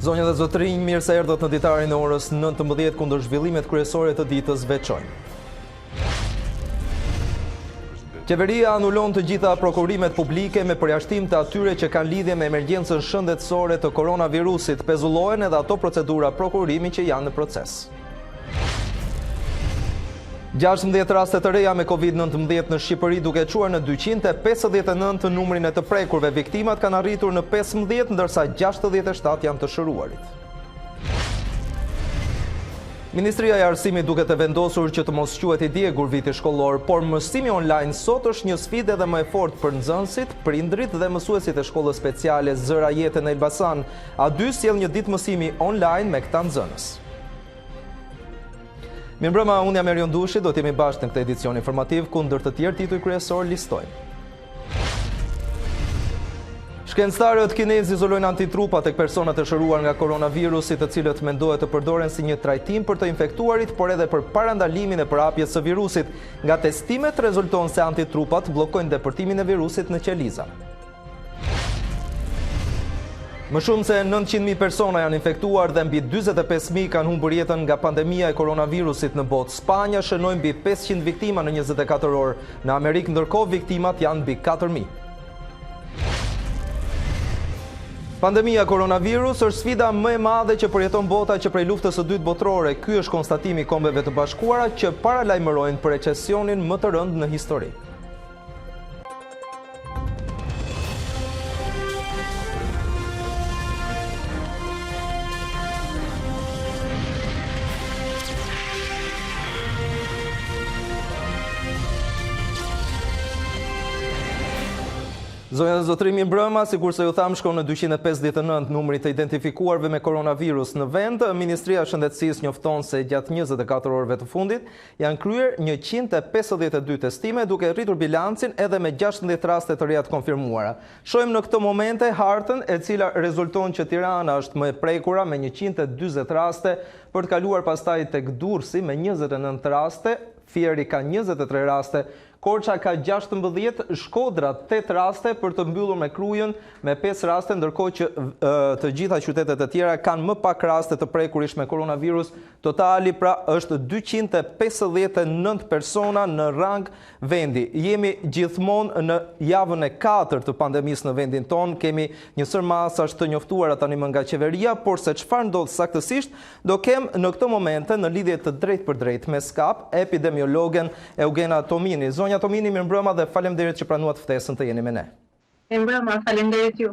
Zonja dhe zotrinj, mirë se erdhët në Ditari në orës 19 kundër zhvillimet kryesore të ditës veçojnë. Qeveria anulon të gjitha prokurimet publike me përjashtim të atyre që kanë lidhje me emergjencën shëndetësore të koronavirusit, pezullohen edhe ato procedura prokurimi që janë në proces. 16 raste të reja me COVID-19 në Shqipëri duke quar në 259 numrin e të prekurve. Viktimat kanë arritur në 15, ndërsa 67 janë të shëruarit. Ministria e Arsimit duke të vendosur që të mos quhet i djegur viti shkollor, por mësimi online sot është një sfidë edhe më e fortë për nxënësit, prindrit dhe mësuesit e shkollës speciale Zëra Jete në Elbasan. A2 sjell një ditë mësimi online me këta nxënës. Mirëmbrëma, unë jam Erion Dushi, do t'jemi bashkë në këtë edicion informativ, ku ndër të tjerë tituj kryesor listojnë. Shkencëtarët kinezë izolojnë antitrupa tek personat e shëruar nga koronavirusi, të cilët mendohet të përdoren si një trajtim për të infektuarit, por edhe për parandalimin e përhapjes së virusit. Nga testimet rezulton se antitrupat bllokojnë depërtimin e virusit në qeliza. Më shumë se 900.000 persona janë infektuar dhe mbi 45.000 kanë humbur jetën nga pandemia e koronavirusit në botë. Spanja shënoi mbi 500 viktima në 24 orë. Në Amerikë ndërkohë viktimat janë mbi 4.000. Pandemia koronavirus është sfida më e madhe që përjeton bota që prej luftës së dytë botërore. Ky është konstatimi i Kombeve të Bashkuara që paralajmërojnë për recesionin më të rëndë në histori. Zonja dhe zotri, mirëmbrëma, sikur se ju tham, shkon në 259 numri të identifikuarve me koronavirus në vend. Ministria e Shëndetësisë njofton se gjatë 24 orëve të fundit janë kryer 152 testime, duke rritur bilancin edhe me 16 raste të reja të konfirmuara. Shohim në këtë momente hartën e cila rezulton që Tirana është më e prekura me 140 raste, për të kaluar pastaj tek Durrësi me 29 raste, Fieri ka 23 raste, Korça ka 16, Shkodra 8 raste, për të mbyllur me Krujën me 5 raste, ndërkohë që të gjitha qytetet e tjera kanë më pak raste të prekurish me koronavirus. Totali pra është 259 persona në rang vendi. Jemi gjithmonë në javën e 4 të pandemisë në vendin tonë, kemi një sër masash të njoftuara tani më nga qeveria, por se çfarë ndodh saktësisht, do kem në këtë momente në lidhje të drejtë për drejtë me SKAP epidemiologen Eugena Tomini. Zonja Tomini, mirëmbrëma dhe faleminderit që pranuat ftesën të jeni me ne. Mirëmbrëma, faleminderit ju.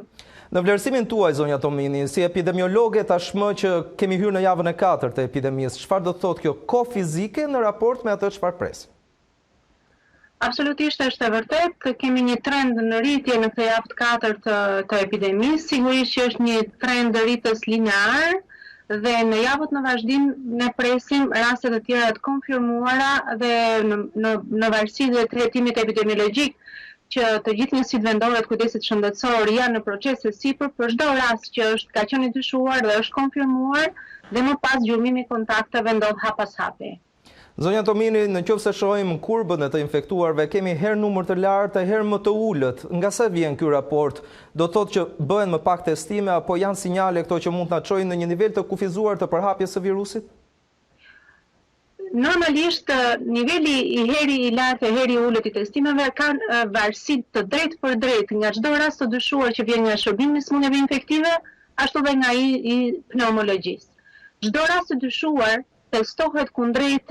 Në vlerësimin tuaj, zonja Tomini, si epidemiologe tashmë që kemi hyrë në javën e 4 të epidemisë, çfarë do të thotë kjo kohë fizike në raport me atë çfarë presim? Absolutisht është e vërtet, kemi një trend në rritje në këtë javë të 4 të epidemisë, sigurisht që është një trend rritës linear, dhe në javët në vazhdim ne presim rastet e tjera të konfirmuara dhe në varësi dhe të hetimit epidemiologjik që të gjithë njësit vendore të kujdesit shëndetësor janë në proces e sipër për çdo rast që ka qenë i dyshuar dhe është konfirmuar dhe më pas gjurmimi kontakteve ndodh hap pas hapi. Zonja Tomini, në qoftë se shohim kurbën e të infektuarve, kemi herë numër të lartë e herë më të ulët. Nga sa vjen ky raport? Do thotë që bëhen më pak testime apo janë sinjale këto që mund të na çojnë në një nivel të kufizuar të përhapjes së virusit? Normalisht, niveli i heri i lartë e heri i ulët i testimeve kanë varësi të drejtë për drejtë nga çdo rast të dyshuar që vjen nga shërbimi i sëmundjeve infektive, ashtu dhe nga i pneumologjisë. Çdo rast të dyshuar testohet kundrejt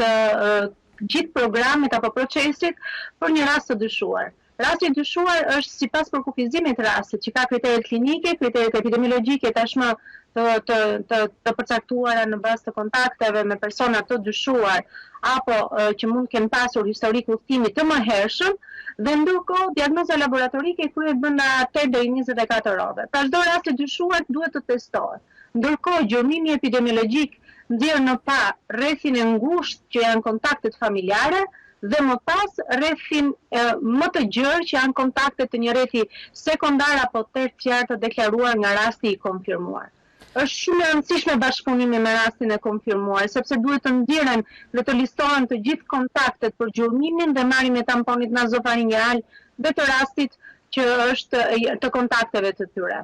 gjithë programit apo procesit për një rast të dyshuar. Rasti i dyshuar është sipas përkufizimit të rastit, që ka kriteret klinike, kriteret epidemiologjike tashmë të përcaktuara në bazë të kontakteve me persona të dyshuar, apo që mund kenë pasur historik udhëtimi të mëhershëm, dhe ndërkohë diagnoza laboratorike kryhet brenda 8 deri 24 orëve. Pra çdo rast i dyshuar duhet të testohet. Ndërkohë gjurmimi epidemiologjik ndjerë në pa rrethin e ngushtë që janë kontaktet familjare dhe më pas rrethin më të gjerë që janë kontaktet të një rrethi sekondar apo terciar të deklaruar nga rasti i konfirmuar. Është shumë e rëndësishme bashkëpunimi me rastin e konfirmuar, sepse duhet të ndiren dhe të listohen të gjithë kontaktet për gjurmimin dhe marrjen e tamponit nazofaringeal dhe të rastit që është të kontakteve të tyre.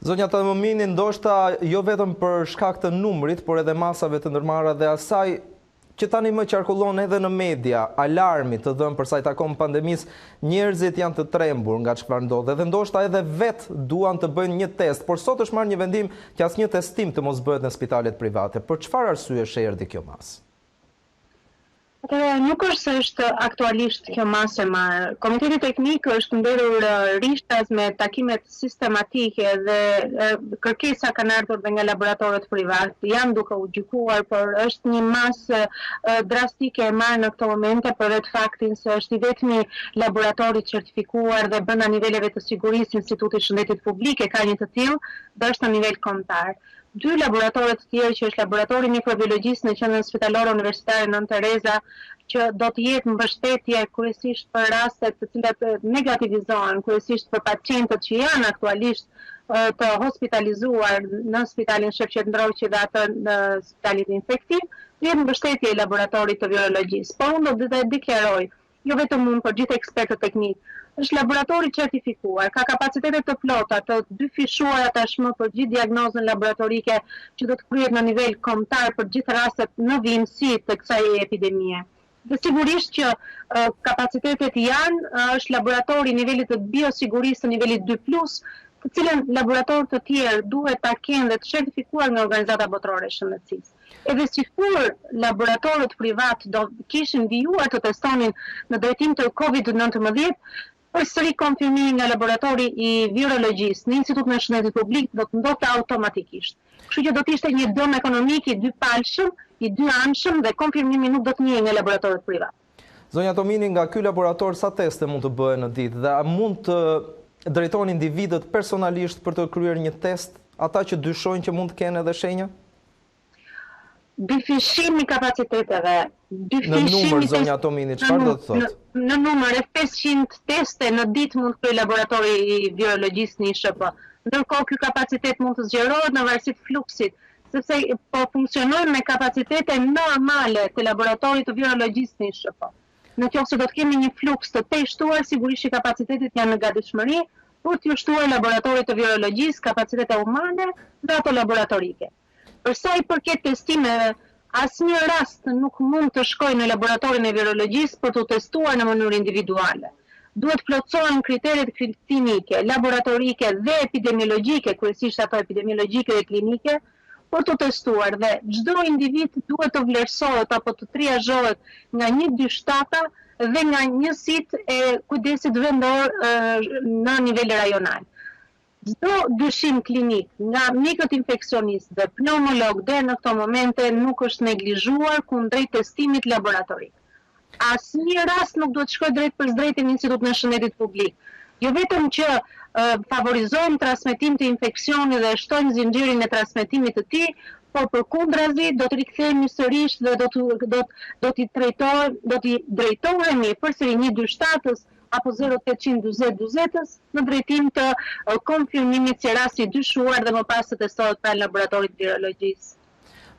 Zonja Tamomini, ndoshta jo vetëm për shkak të numrit, por edhe masave të ndërmarra dhe asaj që tani më qarkullon edhe në media, alarmi të dhënë për sa i takon pandemisë, njerëzit janë të trembur nga çfarë ndodh, dhe ndoshta edhe vetë duan të bëjnë një test, por sot është marrë një vendim që asnjë testim të mos bëhet në spitalet private. Për çfarë arsyesh erdhi kjo masë? Nuk është se është aktualisht kjo masë e marrë. Komiteti teknik është mbledhur rishtas me takimet sistematike dhe kërkesa kanë ardhur dhe nga laboratorët privat. Janë duke u gjykuar, por është një masë drastike e marrë në këto momente për vetë faktin se është i vetmi laboratori certifikuar dhe brenda niveleve të sigurisë Instituti i Shëndetit Publik e ka një të tillë, dhe është në nivel kombëtar. 2 laboratorët të tjerë, që është laboratori mikrobiologjisë në qendrën spitalore universitare Nën Tereza, që do të jetë mbështetje kryesisht për rastet të cilat negativizohen, kryesisht për pacientët që janë aktualisht të hospitalizuar në spitalin Shef Qendror dhe atë në spitalin infektiv, të jetë mbështetje i laboratorit të virologjisë. Po unë do të deklaroj, jo vetëm unë, por gjithë ekspertët teknikë, është laboratori certifikuar, ka kapacitetet të plota, të dyfishuara tashmë për gjithë diagnozën laboratorike që do të kryhet në nivel kombëtar për gjithë rastet në vimësi të kësaj epidemie. Dhe sigurisht që kapacitetet janë, është laboratori i nivelit të biosigurisë të nivelit 2+, të cilën laboratorë të tjerë duhet ta kenë dhe të certifikuar nga Organizata Botërore e Shëndetësisë. Edhe sikur laboratorët privat do kishin vijuar të testonin në drejtim të COVID-19, përsëri konfirmimi nga laboratori i virologjisë në Institutin e Shëndetit Publik do të ndodhte automatikisht. Kështu që do të ishte një dëm ekonomik i dypalshëm, i dyanshëm, dhe konfirmimi nuk do të njihej nga laboratorët privat. Zonja Tomini, nga ky laborator sa teste mund të bëhen në ditë dhe a mund të drejtojnë individët personalisht për të kryer një test, ata që dyshojnë që mund të kenë edhe shenja? Dyfishimi i kapaciteteve. Në numër, zonja Tomini, çfarë do të thotë? Në numër, 500 teste në ditë mund të kryej laboratori i virologjisë në ISHP. Ndërkohë ky kapacitet mund të zgjerohet në varësi të fluksit, sepse po funksionojmë me kapacitete normale të laboratorit të virologjisë në ISHP. Në qoftë se do të kemi një fluks të teshtuar, sigurisht që kapacitetet janë në gatishmëri për të ushtuar laboratorit të virologjisë, kapacitete humane dhe ato laboratorike. Për sa i përket testimeve, asnjë rast nuk mund të shkojë në laboratorin e virologjisë për të testuar në mënyrë individuale. Duhet plotësohen kriteret klinike, laboratorike dhe epidemiologjike, kryesisht ato epidemiologjike dhe klinike, për të testuar, dhe çdo individ duhet të vlerësohet apo të triazhohet nga 1-2 dhe nga njësitë e kujdesit vendor në nivel rajonal. Çdo dyshim klinik nga mjekët infeksionistë dhe pneumolog deri në këto momente nuk është neglizhuar kundrejt testimit laboratorik. Asnjë rast nuk duhet shkojë drejt për drejtë në Institutin e Shëndetit Publik. Jo vetëm që favorizojmë transmetim të infeksionit dhe shtojmë zinxhirin e transmetimit të tij, por përkundrazi do të rikthehemi sërish dhe do t'i drejtohemi përsëri 1-2 apo 0800-20-20 në drejtim të konfirmimit si rasti i dyshuar dhe më pas të testohet pranë laboratorit virologjisë.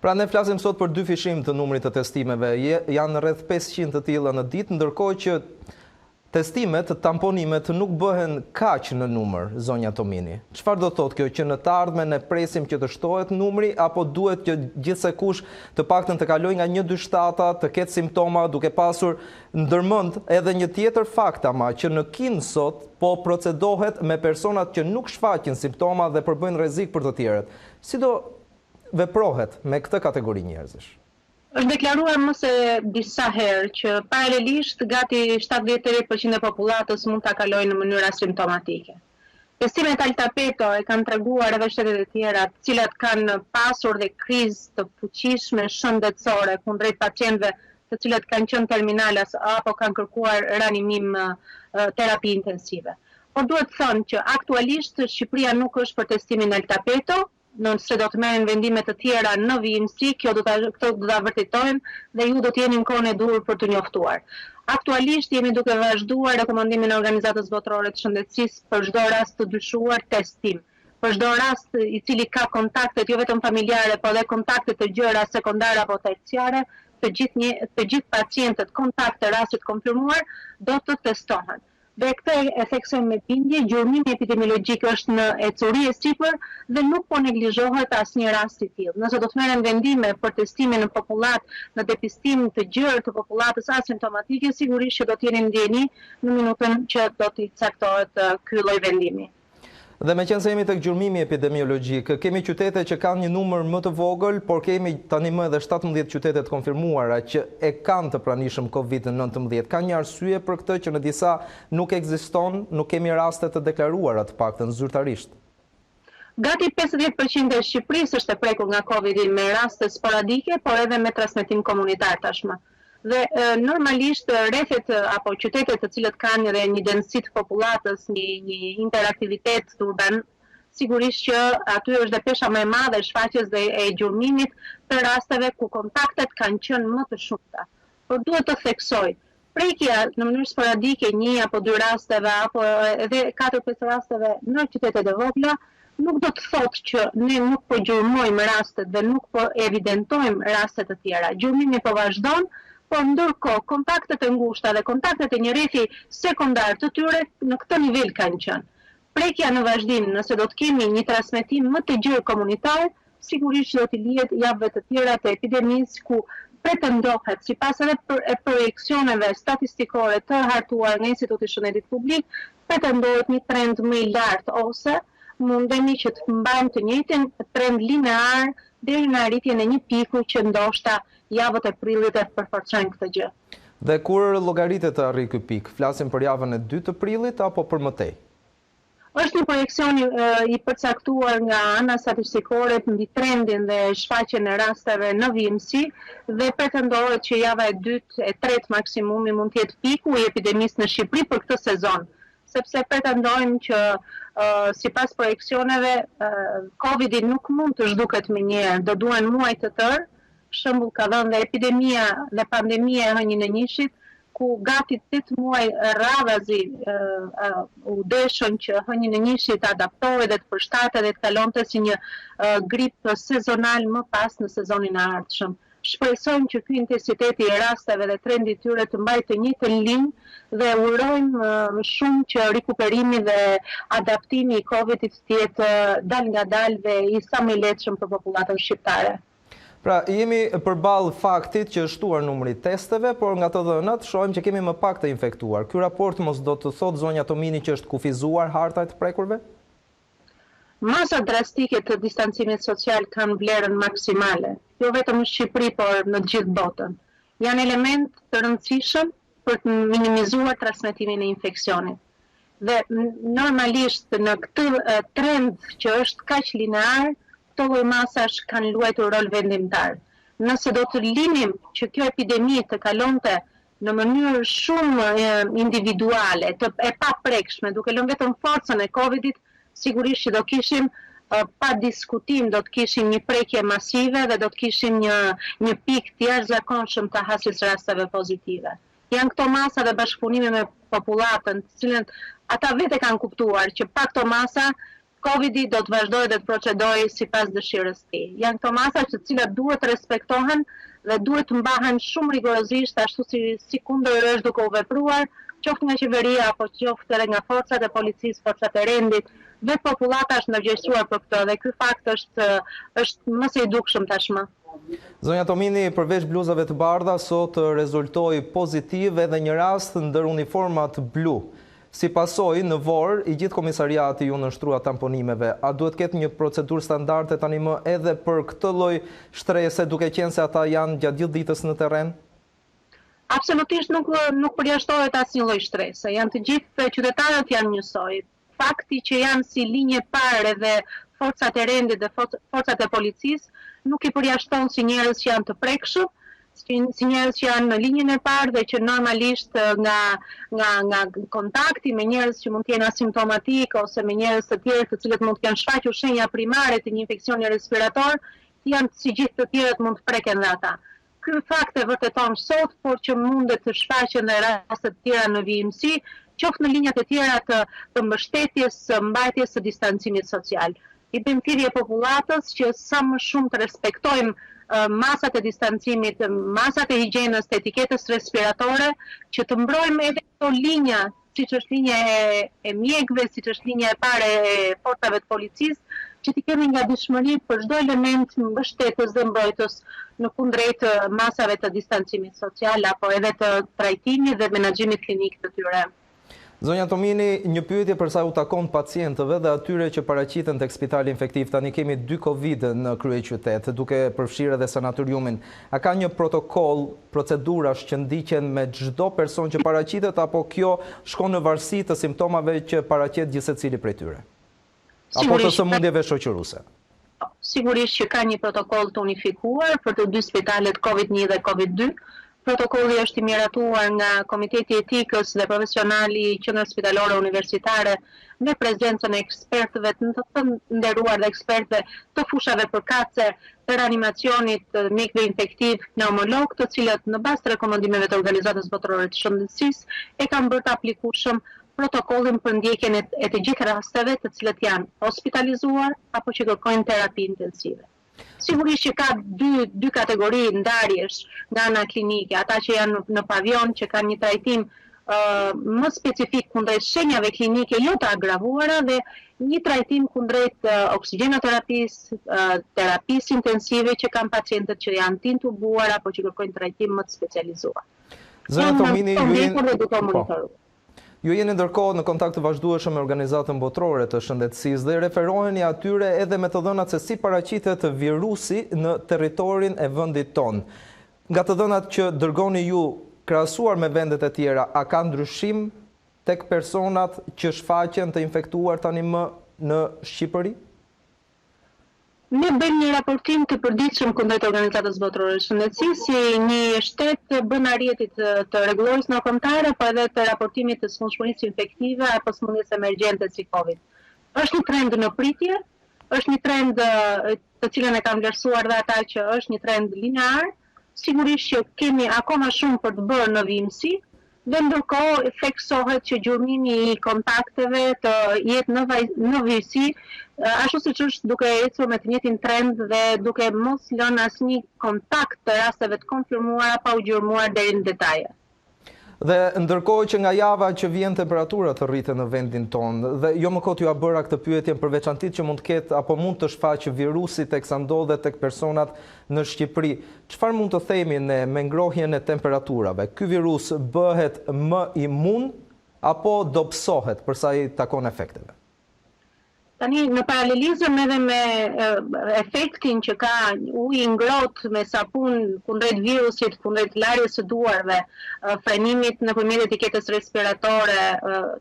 Pra ne flasim sot për dyfishim të numrit të testimeve. Janë rreth 500 të tilla në ditë, ndërkohë që testimet, tamponimet nuk bëhen kaq në numër, zonja Tomini. Çfarë do thotë kjo, që në të ardhmen ne presim që të shtohet numri, apo duhet që gjithsekush të paktën të kalojë nga 1-2 të ketë simptoma, duke pasur ndërmend edhe një tjetër fakt ama që në Kinë sot po procedohet me personat që nuk shfaqin simptoma dhe përbëjnë rrezik për të tjerët. Si do veprohet me këtë kategori njerëzish? Është deklaruar më se disa herë që paralelisht gati 70% e popullatës mund ta kalojë në mënyrë asimptomatike. Testimet altapeto e kanë treguar edhe shtetet e tjera, të cilat kanë pasur dhe krizë të fuqishme shëndetësore kundrejt pacientëve të cilët kanë qenë terminalas apo kanë kërkuar rianimim terapi intensive. Por duhet thënë që aktualisht Shqipëria nuk është për testimin altapeto, nëse do të merren vendime të tjera në vijimësi, këto do ta vërtetojmë dhe ju do të jeni në kohën e duhur për të njoftuar. Aktualisht jemi duke vazhduar rekomandimin e Organizatës Botërore të Shëndetësisë për çdo rast të dyshuar testim. Për çdo rast i cili ka kontaktet jo vetëm familjare, por edhe kontakte të gjëra sekondare apo terciare, të gjithë pacientët kontakt të rastit konfirmuar do të testohen. Dhe këtë e theksojmë me bindje, gjurmimi epidemiologjik është në ecuri e sipër dhe nuk po neglizhohet asnjë rast i tillë. Nëse do të merren vendime për testimin në popullat, në depistim të gjerë të popullatës asimptomatike, sigurisht që do të jeni ndjeni në minutën që do të caktohet ky lloj vendimi. Dhe me qenë se jemi tek gjurmimi epidemiologjik, kemi qytete që kanë një numër më të vogël, por kemi tani më edhe 17 qytete të konfirmuara që e kanë të pranishëm COVID-19. Ka një arsye për këtë që në disa nuk ekziston, nuk kemi raste të deklaruara të paktën zyrtarisht. Gati 50% e Shqipërisë është e prekur nga COVID-i me raste sporadike, por edhe me transmetim komunitar tashmë. Dhe normalisht rrethet apo qytetet të cilët kanë edhe një densitet popullatës, një interaktivitet urban, sigurisht që aty është dhe pesha më e madhe e shfaqjes dhe e gjurmimit të rasteve ku kontaktet kanë qenë më të shumta. Por duhet të theksoj, prekja në mënyrë sporadike 1 apo 2 rasteve apo edhe 4-5 rasteve në qytetet e vogla nuk do të thotë që ne nuk po gjurmojmë rastet dhe nuk po evidentojmë raste të tjera. Gjurmimi po vazhdon, por ndërkohë kontaktet e ngushta dhe kontaktet e një rrethi sekondar të tyre në këtë nivel kanë qenë. Prekja në vazhdim, nëse do të kemi një transmetim më të gjerë komunitar, sigurisht që do të lihet javëve të tjera të epidemisë ku pretendohet, sipas edhe projeksioneve statistikore të hartuar nga Instituti i Shëndetit Publik, pretendohet një trend më i lartë ose mundemi që të mbajmë të njëjtin trend linear deri në arritjen e një piku që ndoshta javët e prillit e përforcojnë këtë gjë. Dhe kur llogaritet të arrijë ky pik, flasim për javën e 2 të prillit apo për më tej? Është një projekcion i përcaktuar nga ana statistikore mbi trendin dhe shfaqjen e rasteve në vimësi dhe pretendohet që java e 2 e 3 maksimumi mund të jetë piku i epidemisë në Shqipëri për këtë sezon, sepse pretendojmë që sipas projeksioneve Covidi nuk mund të zhduket menjëherë, do duhen muaj të tërë. Shembull ka dhënë dhe epidemia dhe pandemia e hënjën e njishit, ku gati 8 muaj radhazi u deshën që hënjën e njishit adaptohej dhe të përshtatej dhe të kalonte si një grip sezonal më pas në sezonin e ardhshëm. Shpresojmë që ky intensiteti i rasteve dhe trendi i tyre të mbajë të njëjtën linjë dhe urojmë shumë që rikuperimi dhe adaptimi i Covidit të jetë dal nga dal dhe i sa më i lehtëshëm për popullatën shqiptare. Pra, jemi përballë faktit që është shtuar numri testeve, por nga të dhënat shohim që kemi më pak të infektuar. Ky raport mos do të thotë zonja Tomini që është kufizuar harta e të prekurve? Masa drastike të distancimit social kanë vlerën maksimale, jo vetëm në Shqipëri, por në të gjithë botën. Janë element të rëndësishëm për të minimizuar transmetimin e infeksionit. Dhe normalisht në këtë trend që është kaq linear, këto lloj masash kanë luajtur rol vendimtar. Nëse do të linim që kjo epidemi të kalonte në mënyrë shumë individuale, e paprekshme, duke lënë vetëm forcën e Covidit, sigurisht që do kishim pa diskutim, do të kishim një prekje masive dhe do të kishim një pik të jashtëzakonshëm të hasjes rasteve pozitive. Janë këto masa dhe bashkëpunimi me popullatën, të cilën ata vetë kanë kuptuar që pa këto masa Covidi do të vazhdojë dhe të procedojë sipas dëshirës së tij. Janë këto masa të cilat duhet të respektohen dhe duhet të mbahen shumë rigorozisht ashtu si kundër është duke u vepruar, qoftë nga qeveria apo qoftë edhe nga forcat e policisë, forcat e rendit, vetë popullata është ndërgjegjësuar për këtë dhe ky fakt është më së i dukshëm tashmë. Zonja Tomini, përveç bluzave të bardha, sot rezultoi pozitiv edhe një rast ndër uniformat blu. Si pasojë, në Vor, i gjithë komisariati ju nënshtrua tamponimeve. A duhet ketë një procedurë standarde tani më edhe për këtë lloj shtrese, duke qenë se ata janë gjatë gjithë ditës në terren? Absolutisht nuk përjashtohet asnjë lloj shtrese. Janë të gjithë qytetarët janë njësoj. Fakti që janë si linje parë dhe forcat e rendit dhe forcat e policisë nuk i përjashton si njerëz që janë të prekshëm, si njerëz që janë në linjën e parë dhe që normalisht nga kontakti me njerëz që mund të jenë asimptomatik ose me njerëz të tjerë të cilët mund të kenë shfaqur shenja primare të një infeksioni respirator, janë si gjithë të tjerët mund të preken dhe ata. Ky fakt e vërteton sot, por që mundet të shfaqen dhe raste të tjera në vimësi, qoftë në linjat e tjera të mbështetjes, mbajtjes së distancimit social. I bëjmë thirrje popullatës që sa më shumë të respektojmë masat e distancimit, masat e higjienës, të etiketës respiratore, që të mbrojmë edhe këto linja siç është linja e mjekëve, siç është linja e parë e forcave të policisë, që ti kemi nga dëshmëri për çdo element mbështetës dhe mbrojtës në kundrejt masave të distancimit social apo edhe të trajtimit dhe menaxhimit klinik të tyre. Zonja Tomini, një pyetje për sa u takon pacientëve dhe atyre që paraqiten tek spitali infektiv. Tani kemi 2 Covid në kryeqytet, duke përfshirë edhe sanatoriumin. A ka një protokoll, procedurash që ndiqen me çdo person që paraqitet, apo kjo shkon në varësi të simptomave që paraqet gjithsecili prej tyre? Apo të sëmundjeve shoqëruese? Sigurisht që ka një protokoll të unifikuar për të 2 spitalet Covid-1 dhe Covid-2. Protokolli është i miratuar nga Komiteti Etikës dhe Profesionali i Qendrës Spitalore Universitare me prezencën e ekspertëve të nderuar dhe ekspertëve të fushave përkatëse, të reanimacionit, mjekëve infektiv, pneumolog, të cilët në bazë të rekomandimeve të Organizatës Botërore të Shëndetësisë e kanë bërë të aplikueshëm protokollin për ndjekjen e të gjithë rasteve të cilët janë hospitalizuar apo që kërkojnë terapi intensive. Sigurisht që ka dy kategori ndarjesh nga ana klinike, ata që janë në pavion, që kanë një trajtim më specifik kundrejt shenjave klinike jo të agravuara dhe një trajtim kundrejt oksigjenoterapisë, terapisë intensive që kanë pacientët që janë të intubuar apo që kërkojnë trajtim më të specializuar. Zonja Tomini, ju jeni ndërkohë në kontakt të vazhdueshëm me organizatën botërore të shëndetësisë dhe referoheni atyre edhe me të dhënat se si paraqitet virusi në territorin e vendit tonë. Nga të dhënat që dërgoni ju krahasuar me vendet e tjera, a ka ndryshim tek personat që shfaqen të infektuar tani më në Shqipëri? Ne bëjmë një raportim të përditshëm kundrejt Organizatës Botërore të Shëndetësisë si një shtet bën arjetit të rregullorës ndërkombëtare, po edhe të raportimit të smundshmërisë infektive apo smundjes emergjente si Covid. Është një trend në pritje, është një trend të cilën e kanë vlerësuar dhe ata që është një trend linear. Sigurisht që kemi akoma shumë për të bërë në vimësi, dhe ndërkohë theksohet që gjurmimi i kontakteve të jetë në vijësi, ashtu siç është duke ecur me të njëjtin trend dhe duke mos lënë asnjë kontakt të rasteve të konfirmuara pa u gjurmuar deri në detaje. Dhe ndërkohë që nga java që vjen temperaturat të rriten në vendin tonë, dhe jo më kot ju a bëra këtë pyetjen për veçantit që mund të ketë apo mund të shfaqë virusi teksa ndodhet tek personat në Shqipëri, çfarë mund të themi ne me ngrohjen e temperaturave? Ky virus bëhet më imun apo dobësohet për sa i takon efekteve? Tani, në paralelizëm edhe me efektin që ka uji ngrohtë me sapun kundrejt virusit, kundrejt larjes së duarve, frenimit nëpërmjet etiketës respiratore,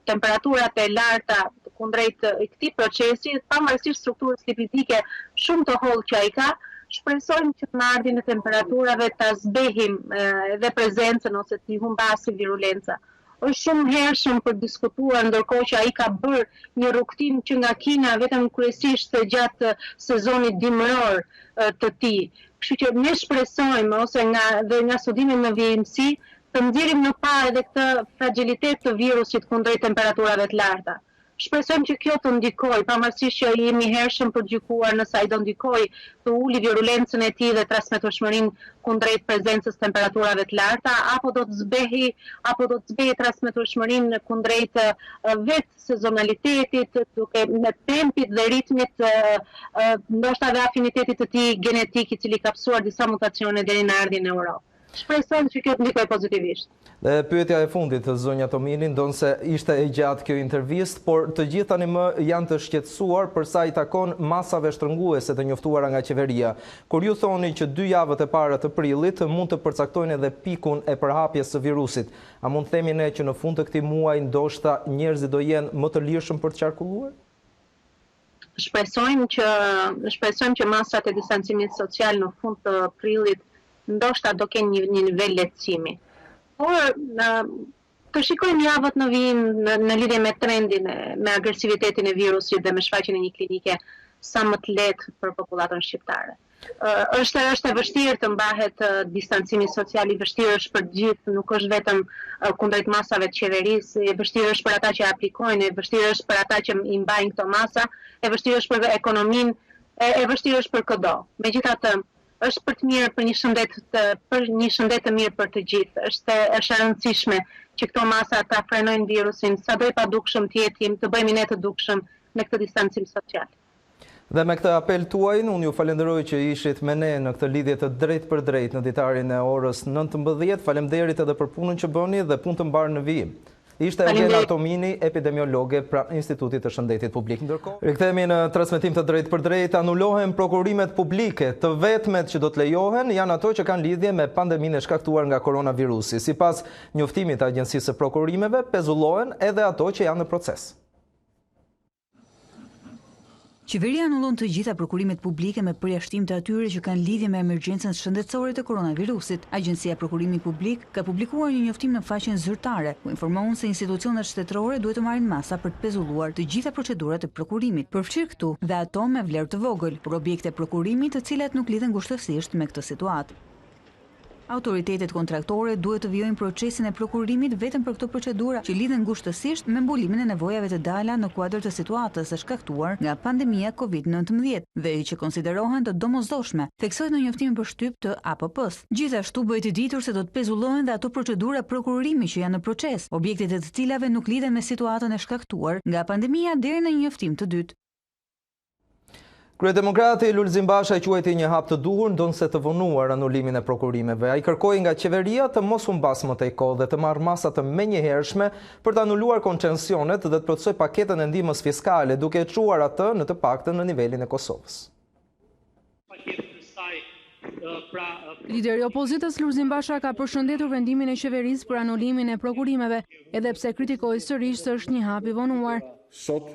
temperaturat e larta kundrejt këtij procesi, pavarësisht strukturës lipidike shumë të hollë që ai ka, shpresojmë që në ardhin e temperaturave ta zbehim edhe prezencën ose të humbasim virulenca. Është shumë hershëm për diskutuar, ndërkohë që ai ka bërë një rrugtim që nga Kina vetëm kryesisht gjatë sezonit dimëror të tij. Kështu që ne shpresojmë ose nga studimet në vijimësi të nxjerrim në parë edhe këtë fragilitet të virusit kundrejt temperaturave të larta. Shpresojmë që kjo të ndikojë, pavarësisht që jemi hershëm për gjykuar nëse ai do ndikojë të uli virulencën e tij dhe transmetueshmërinë kundrejt prezencës temperaturave të larta, apo do të zbehej transmetueshmërinë kundrejt vetë sezonalitetit, duke me tempit dhe ritmit, ndoshta dhe afinitetit të tij genetik i cili ka psuar disa mutacione deri në ardhin në Europë. Shpresojmë që kjo të ndikojë pozitivisht. Dhe pyetja e fundit, zonja Tomini, ndonse ishte e gjatë kjo intervistë, por të gjithë tani më janë të shqetësuar për sa i takon masave shtrënguese të njoftuara nga qeveria. Kur ju thoni që 2 javët e para të prillit mund të përcaktojnë edhe pikun e përhapjes së virusit, a mund të themi ne që në fund të këtij muaji ndoshta njerëzit do jenë më të lirshëm për të qarkulluar? Shpresojmë që masat e distancimit social në fund të prillit ndoshta do kenë një nivel lehtësimi. Por të shikojmë javët në vijim në lidhje me trendin, me agresivitetin e virusit dhe me shfaqjen e një klinike sa më të lehtë për popullatën shqiptare. Është e vështirë të mbahet distancimi social, i vështirë është për gjithë, nuk është vetëm kundrejt masave të qeverisë, e vështirë është për ata që aplikojnë, e vështirë është për ata që i mbajnë këto masa, e vështirë është për ekonominë, e vështirë është për çdo. Megjithatë, është për të mirë për një shëndet të mirë për të gjithë. Është e rëndësishme që këto masa ta frenojnë virusin, sado i padukshëm të jetim, të bëjmë ne të dukshëm me këtë distancim social. Dhe me këtë apel tuaj, unë ju falenderoj që ishit me ne në këtë lidhje të drejt për drejt në ditarin e orës 19. Faleminderit edhe për punën që bëni dhe punë të mbarë në vijim. Ishte Elena Tomini, epidemiologe pra Institutit të Shëndetit Publik. Rikthehemi në transmetim të drejt për drejt. Anullohen prokurimet publike. Të vetmet që do të lejohen janë ato që kanë lidhje me pandeminë e shkaktuar nga koronavirusi. Sipas njoftimit të Agjencisë së Prokurimeve, pezullohen edhe ato që janë në proces. Qeveria anullon të gjitha prokurimet publike me përjashtim të atyre që kanë lidhje me emergjencën shëndetësore të koronavirusit. Agjencia e Prokurimit Publik ka publikuar një njoftim në faqen zyrtare, ku informon se institucionet shtetërore duhet të marrin masa për të pezulluar të gjitha procedurat e prokurimit, përfshirë këtu dhe ato me vlerë të vogël, por objekte prokurimit të cilat nuk lidhen ngushtësisht me këtë situatë. Autoritetet kontraktore duhet të vijojnë procesin e prokurimit vetëm për këto procedura që lidhen ngushtësisht me mbulumin e nevojave të dala në kuadër të situatës së shkaktuar nga pandemia COVID-19 dhe që konsiderohen të domosdoshme, theksohet në njoftimin për shtyp të APP-s. Gjithashtu bëhet i ditur se do të pezullohen dhe ato procedura prokurimi që janë në proces, objektet e të cilave nuk lidhen me situatën e shkaktuar nga pandemia deri në një njoftim të dytë. Kryedemokrati Lulzim Basha quajti një hap të duhur ndonse të vonuar anullimin e prokurimeve. Ai kërkoi nga qeveria të mos humbas më tej kohë dhe të marrë masa të menjëhershme për të anuluar koncesionet dhe të plotësoj paketën e ndihmës fiskale, duke e çuar atë në të paktën në nivelin e Kosovës. Lideri i opozitës Lulzim Basha ka përshëndetur vendimin e qeverisë për anullimin e prokurimeve, edhe pse kritikoi sërish se është një hap i vonuar. Sot,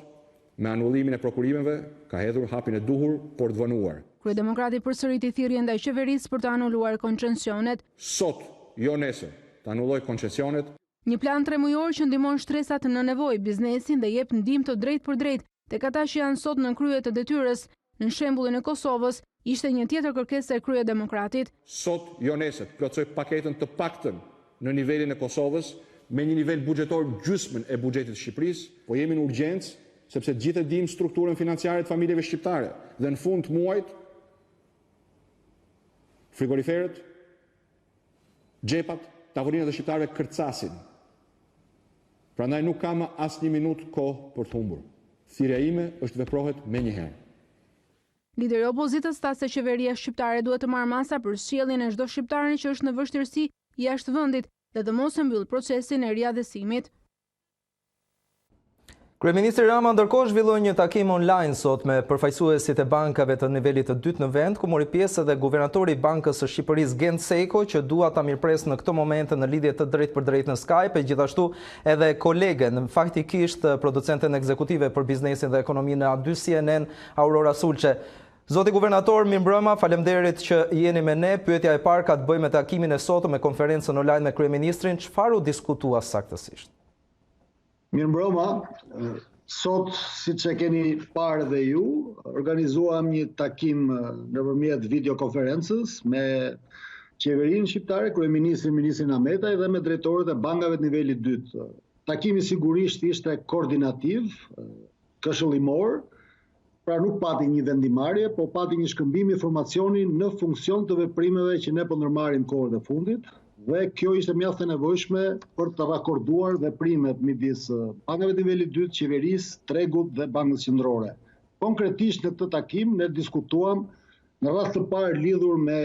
me anullimin e prokurimeve, ka hedhur hapin e duhur, por të vonuar. Kryedemokrati përsëriti thirrjen ndaj qeverisë për të anuluar koncesionet. Sot, jo nesër, të anulloj koncesionet. Një plan 3 mujor që ndihmon shtresat në nevojë biznesin dhe jep ndihmë të drejtë për drejtë tek ata që janë sot në krye të detyrës. Në shembullin e Kosovës, ishte një tjetër kërkesë e Kryedemokratit. Sot, jo nesër, të plotësoj paketën të paktën në nivelin e Kosovës me një nivel buxhetor gjysmën e buxhetit të Shqipërisë, po jemi në urgjencë sepse gjithë e dim strukturën financiare të familjeve shqiptare dhe në fund të muajit frigoriferët, xhepat, tavolinat e shqiptarëve kërcasin. Prandaj nuk kam as një minutë kohë për të humbur. Thirrja ime është veprohet menjëherë. Lideri i opozitës tha se qeveria shqiptare duhet të marrë masa për sjelljen e çdo shqiptari që është në vështirësi jashtë vendit dhe të mos e mbyll procesin e riadhesimit. Kryeministri Rama ndërkohë zhvilloi një takim online sot me përfaqësuesit e bankave të nivelit të dytë në vend, ku mori pjesë edhe guvernatori i Bankës së Shqipërisë Gent Seko, që dua ta mirpres në këtë moment në lidhje të drejtë për drejtë në Skype, e gjithashtu edhe kolegen, faktikisht producenten ekzekutive për biznesin dhe ekonominë në A2 CNN, Aurora Sulçe. Zoti guvernator, mirëmbrëma, faleminderit që jeni me ne. Pyetja e parë ka të bëjë me takimin e sotëm me konferencën online me kryeministrin. Çfarë u diskutua saktësisht? Mirëmbrëma, sot, siç e keni parë dhe ju, organizuam një takim nëpërmjet videokonferencës me qeverinë shqiptare, kryeministrin, ministrin Ahmetaj dhe me drejtorët e bankave të nivelit dytë. Takimi sigurisht ishte koordinativ, këshillimor, pra nuk pati një vendimarrje, po pati një shkëmbim informacioni në funksion të veprimeve që ne po ndërmarrim kohën e fundit. Dhe kjo ishte mjaft e nevojshme për të rakorduar veprimet midis bankave të nivelit dytë, qeverisë, tregut dhe bankës qendrore. Konkretisht në këtë takim ne diskutuam në rast të parë lidhur me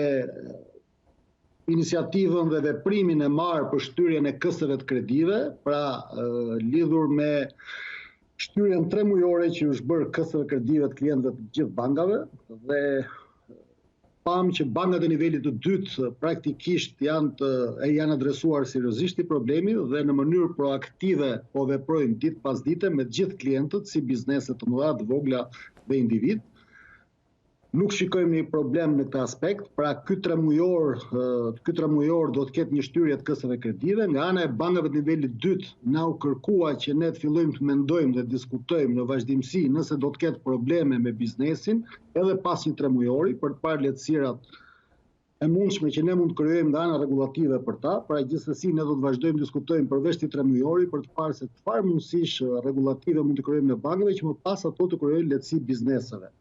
iniciativën dhe veprimin e marrë për shtyrjen e kësëve të kredive, pra lidhur me shtyrjen 3 mujore që është bërë kësëve kredive të klientëve të gjithë bankave dhe pam që bankat e nivelit të dytë praktikisht janë adresuar seriozisht i problemi dhe në mënyrë proaktive po veprojnë ditë pas dite me gjithë klientët si biznese të mëdha, të vogla dhe individ. Nuk shikojmë një problem në këtë aspekt, pra ky 3 mujor do të ketë një shtyrje të kësave kredive. Nga ana e bankave të nivelit dytë na u kërkua që ne të fillojmë të mendojmë dhe diskutojmë në vazhdimsi nëse do të ketë probleme me biznesin edhe pas një 3 mujori për të parë lehtësirat e mundshme që ne mund të krijojmë nga ana regulative për ta. Pra gjithsesi ne do të vazhdojmë të diskutojmë përveç të 3 mujori për të parë se çfarë mundësish regulative mund të krijojmë në bankave që më pas ato të krijojnë lehtësi bizneseve.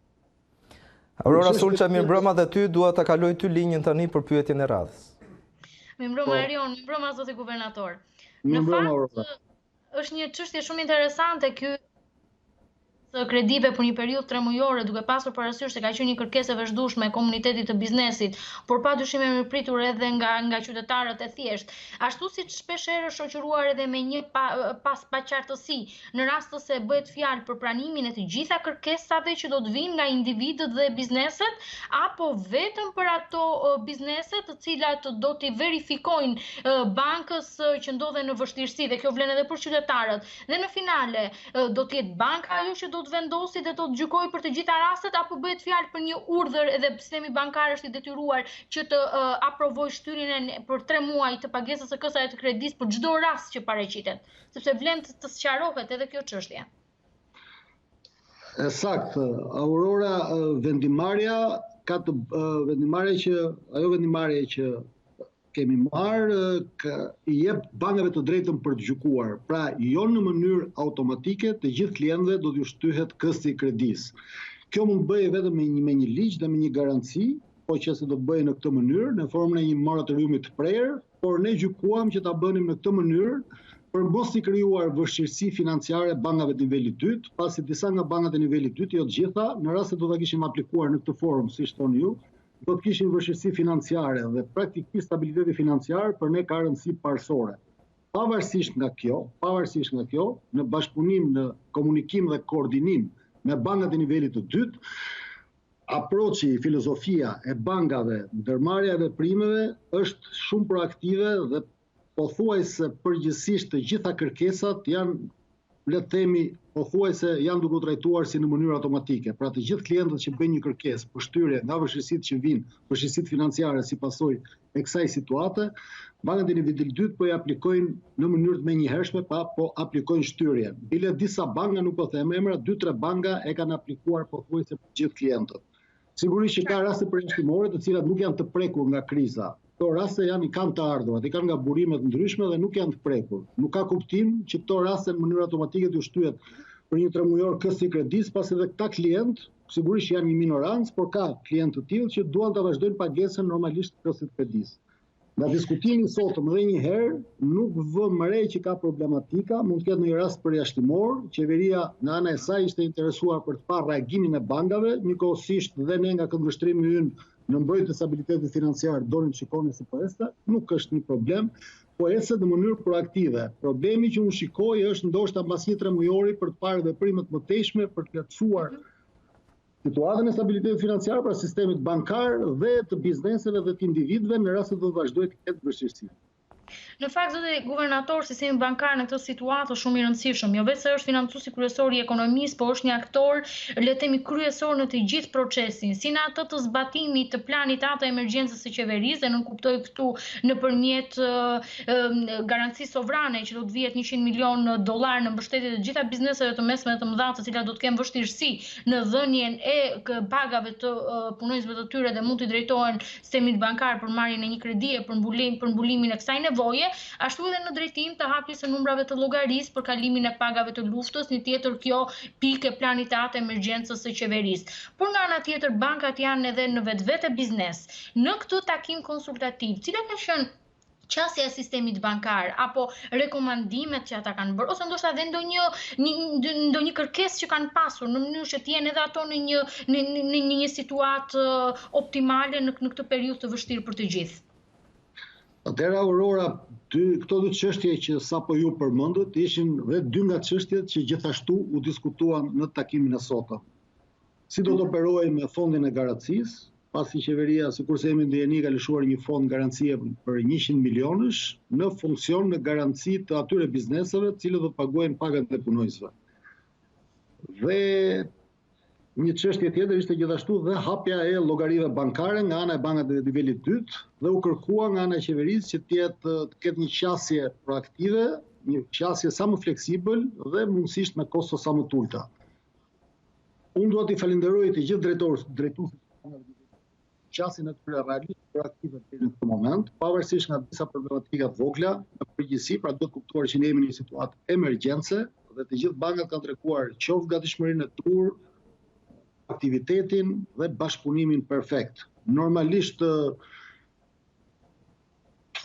Aurora Sulqa, mirëmbrëma dhe ty, dua të kaloj ty linjën tani për pyetjen e radhës. Mirëmbrëma Arion, mirëmbrëma zoti guvernator. Në Mirëmbrëma, fakt, është një çështje shumë interesante ky kredive për një periudhë 3 mujore, duke pasur parasysh se ka qenë një kërkesë e vazhdueshme e komunitetit të biznesit, por padyshim e mirëpritur edhe nga qytetarët e thjeshtë. Ashtu siç shpesh herë shoqëruar edhe me një paqartësi, në rast se bëhet fjalë për pranimin e të gjitha kërkesave që do të vinë nga individët dhe bizneset, apo vetëm për ato bizneset të cilat do t'i verifikojnë bankës që ndodhen në vështirësi, dhe kjo vlen edhe për qytetarët. Dhe në finale, do të jetë banka ajo që do të vendosi dhe do të gjykojë për të gjitha rastet, apo bëhet fjalë për një urdhër edhe sistemi bankar është i detyruar që të aprovojë shtyrjen për 3 muaj të pagesës së kësaj të kredisë për çdo rast që paraqitet, sepse vlen të sqarohet edhe kjo çështje. Sakt, Aurora, vendimarrja ka të vendimarrja që kemi marrë i jep bankave të drejtën për të gjykuar. Pra, jo në mënyrë automatike të gjithë klientëve do t'ju shtyhet kësti i kredisë. Kjo mund bëjë vetëm me një ligj dhe me një garanci, po që se do të bëjë në këtë mënyrë, në formën e një moratoriumi të prerë, por ne gjykuam që ta bënim në këtë mënyrë për mos i krijuar vështirësi financiare bankave të nivelit dytë, pasi disa nga bankat e nivelit dytë, jo të gjitha, në rast se do ta kishim aplikuar në këtë formë, siç thoni ju, do të kishin vështirësi financiare dhe praktikisht stabiliteti financiar për ne ka rëndësi parësore. Pavarësisht nga kjo, në bashkëpunim, në komunikim dhe koordinim me bankat e nivelit të dytë, aproçi, filozofia e bankave, ndërmarrja e veprimeve është shumë proaktive dhe pothuajse përgjithsisht të gjitha kërkesat janë, le të themi, pothuajse janë duke u trajtuar si në mënyrë automatike. Pra të gjithë klientët që bëjnë një kërkesë për shtyrje nga vështirësitë që vinë, vështirësitë financiare si pasojë e kësaj situate, bankat e nivelit dytë po i aplikojnë në mënyrë të menjëhershme, po aplikojnë shtyrjen. Bile disa banka, nuk po them emra, 2-3 banka e kanë aplikuar pothuajse për gjithë klientët. Sigurisht që ka raste përjashtimore të cilat nuk janë të prekur nga kriza. Këto raste i kanë të ardhurat, i kanë nga burimet ndryshme dhe nuk janë të prekur. Nuk ka kuptim që këto raste në mënyrë automatike t'u shtyhet për një 3 mujor kësti i kredisë, pasi edhe këta klient sigurisht janë një minorancë, por ka klientë të tillë që duan të vazhdojnë pagesën normalisht të këstit kredisë. Nga diskutimi sotëm edhe një herë, nuk vëm re që ka problematika, mund të ketë një rast përjashtimor, qeveria nga ana e saj ishte interesuar për të parë reagimin e bankave, njëkohësisht dhe ne nga këndvështrimi ynë në mbrojtje të stabilitetit financiar donim të shikoni si po ecte, nuk është një problem, po ecet në mënyrë proaktive. Problemi që unë shikoj është ndoshta mbas një 3 mujori për të parë veprimet më tejshme për të lehtësuar situatën e stabilitetit financiar për sistemit bankar dhe të bizneseve dhe të individëve në rast se do të vazhdojë të ketë vështirësi. Në fakt, zoti guvernator, sistemi bankar në këtë situatë është shumë i rëndësishëm. Jo vetëm se është financuesi kryesor i ekonomisë, por është një aktor, le të themi, kryesor në të gjithë procesin, si në atë të zbatimit të planit të emergjencës së qeverisë, dhe nuk kuptoj këtu nëpërmjet garancisë sovrane që do të vihet $100 milion në mbështetje të gjitha bizneseve të mesme dhe të mëdha, të cilat do të kenë vështirësi në dhënien e pagave të punonjësve të tyre dhe mund të drejtohen sistemit bankar për marrjen e një kredie për mbulimin e kësaj nevoje, ashtu edhe në drejtim të hapjes së numrave të llogarisë për kalimin e pagave të luftës, një tjetër kjo pikë e planit të emergjencës së qeverisë. Por nga ana tjetër, bankat janë edhe në vetvete biznes. Në këtë takim konsultativ, cila ka qenë qasja e sistemit bankar, apo rekomandimet që ata kanë bërë, ose ndoshta edhe ndonjë kërkesë që kanë pasur në mënyrë që të jenë edhe ato në një situatë optimale në këtë periudhë të vështirë për të gjithë. Atëherë, Aurora, këto 2 çështje që sapo ju përmendët ishin dhe 2 nga çështjet që gjithashtu u diskutuan në takimin e sotëm. Si do të operojë me fondin e garancisë, pasi qeveria, sikurse jemi ndjeni, ka lëshuar një fond garancie për 100 milionësh në funksion në garanci të atyre bizneseve të cilët do të paguajnë pagat e punonjësve. Dhe një çështje tjetër ishte gjithashtu dhe hapja e llogarive bankare nga ana e bankave të nivelit dytë dhe u kërkua nga ana e qeverisë që të ketë një qasje proaktive, një qasje sa më fleksibël dhe mundësisht me kosto sa më të ulta. Unë dua t'i falenderoj të gjithë drejtuesit qasjen e tyre realisht proaktive në këtë moment, pavarësisht nga disa problematika të vogla, në përgjithësi, pra duhet kuptuar që ne jemi në një situatë emergjence dhe të gjithë bankat kanë treguar qoftë gatishmërinë e tyre aktivitetin dhe bashkëpunimin perfekt. Normalisht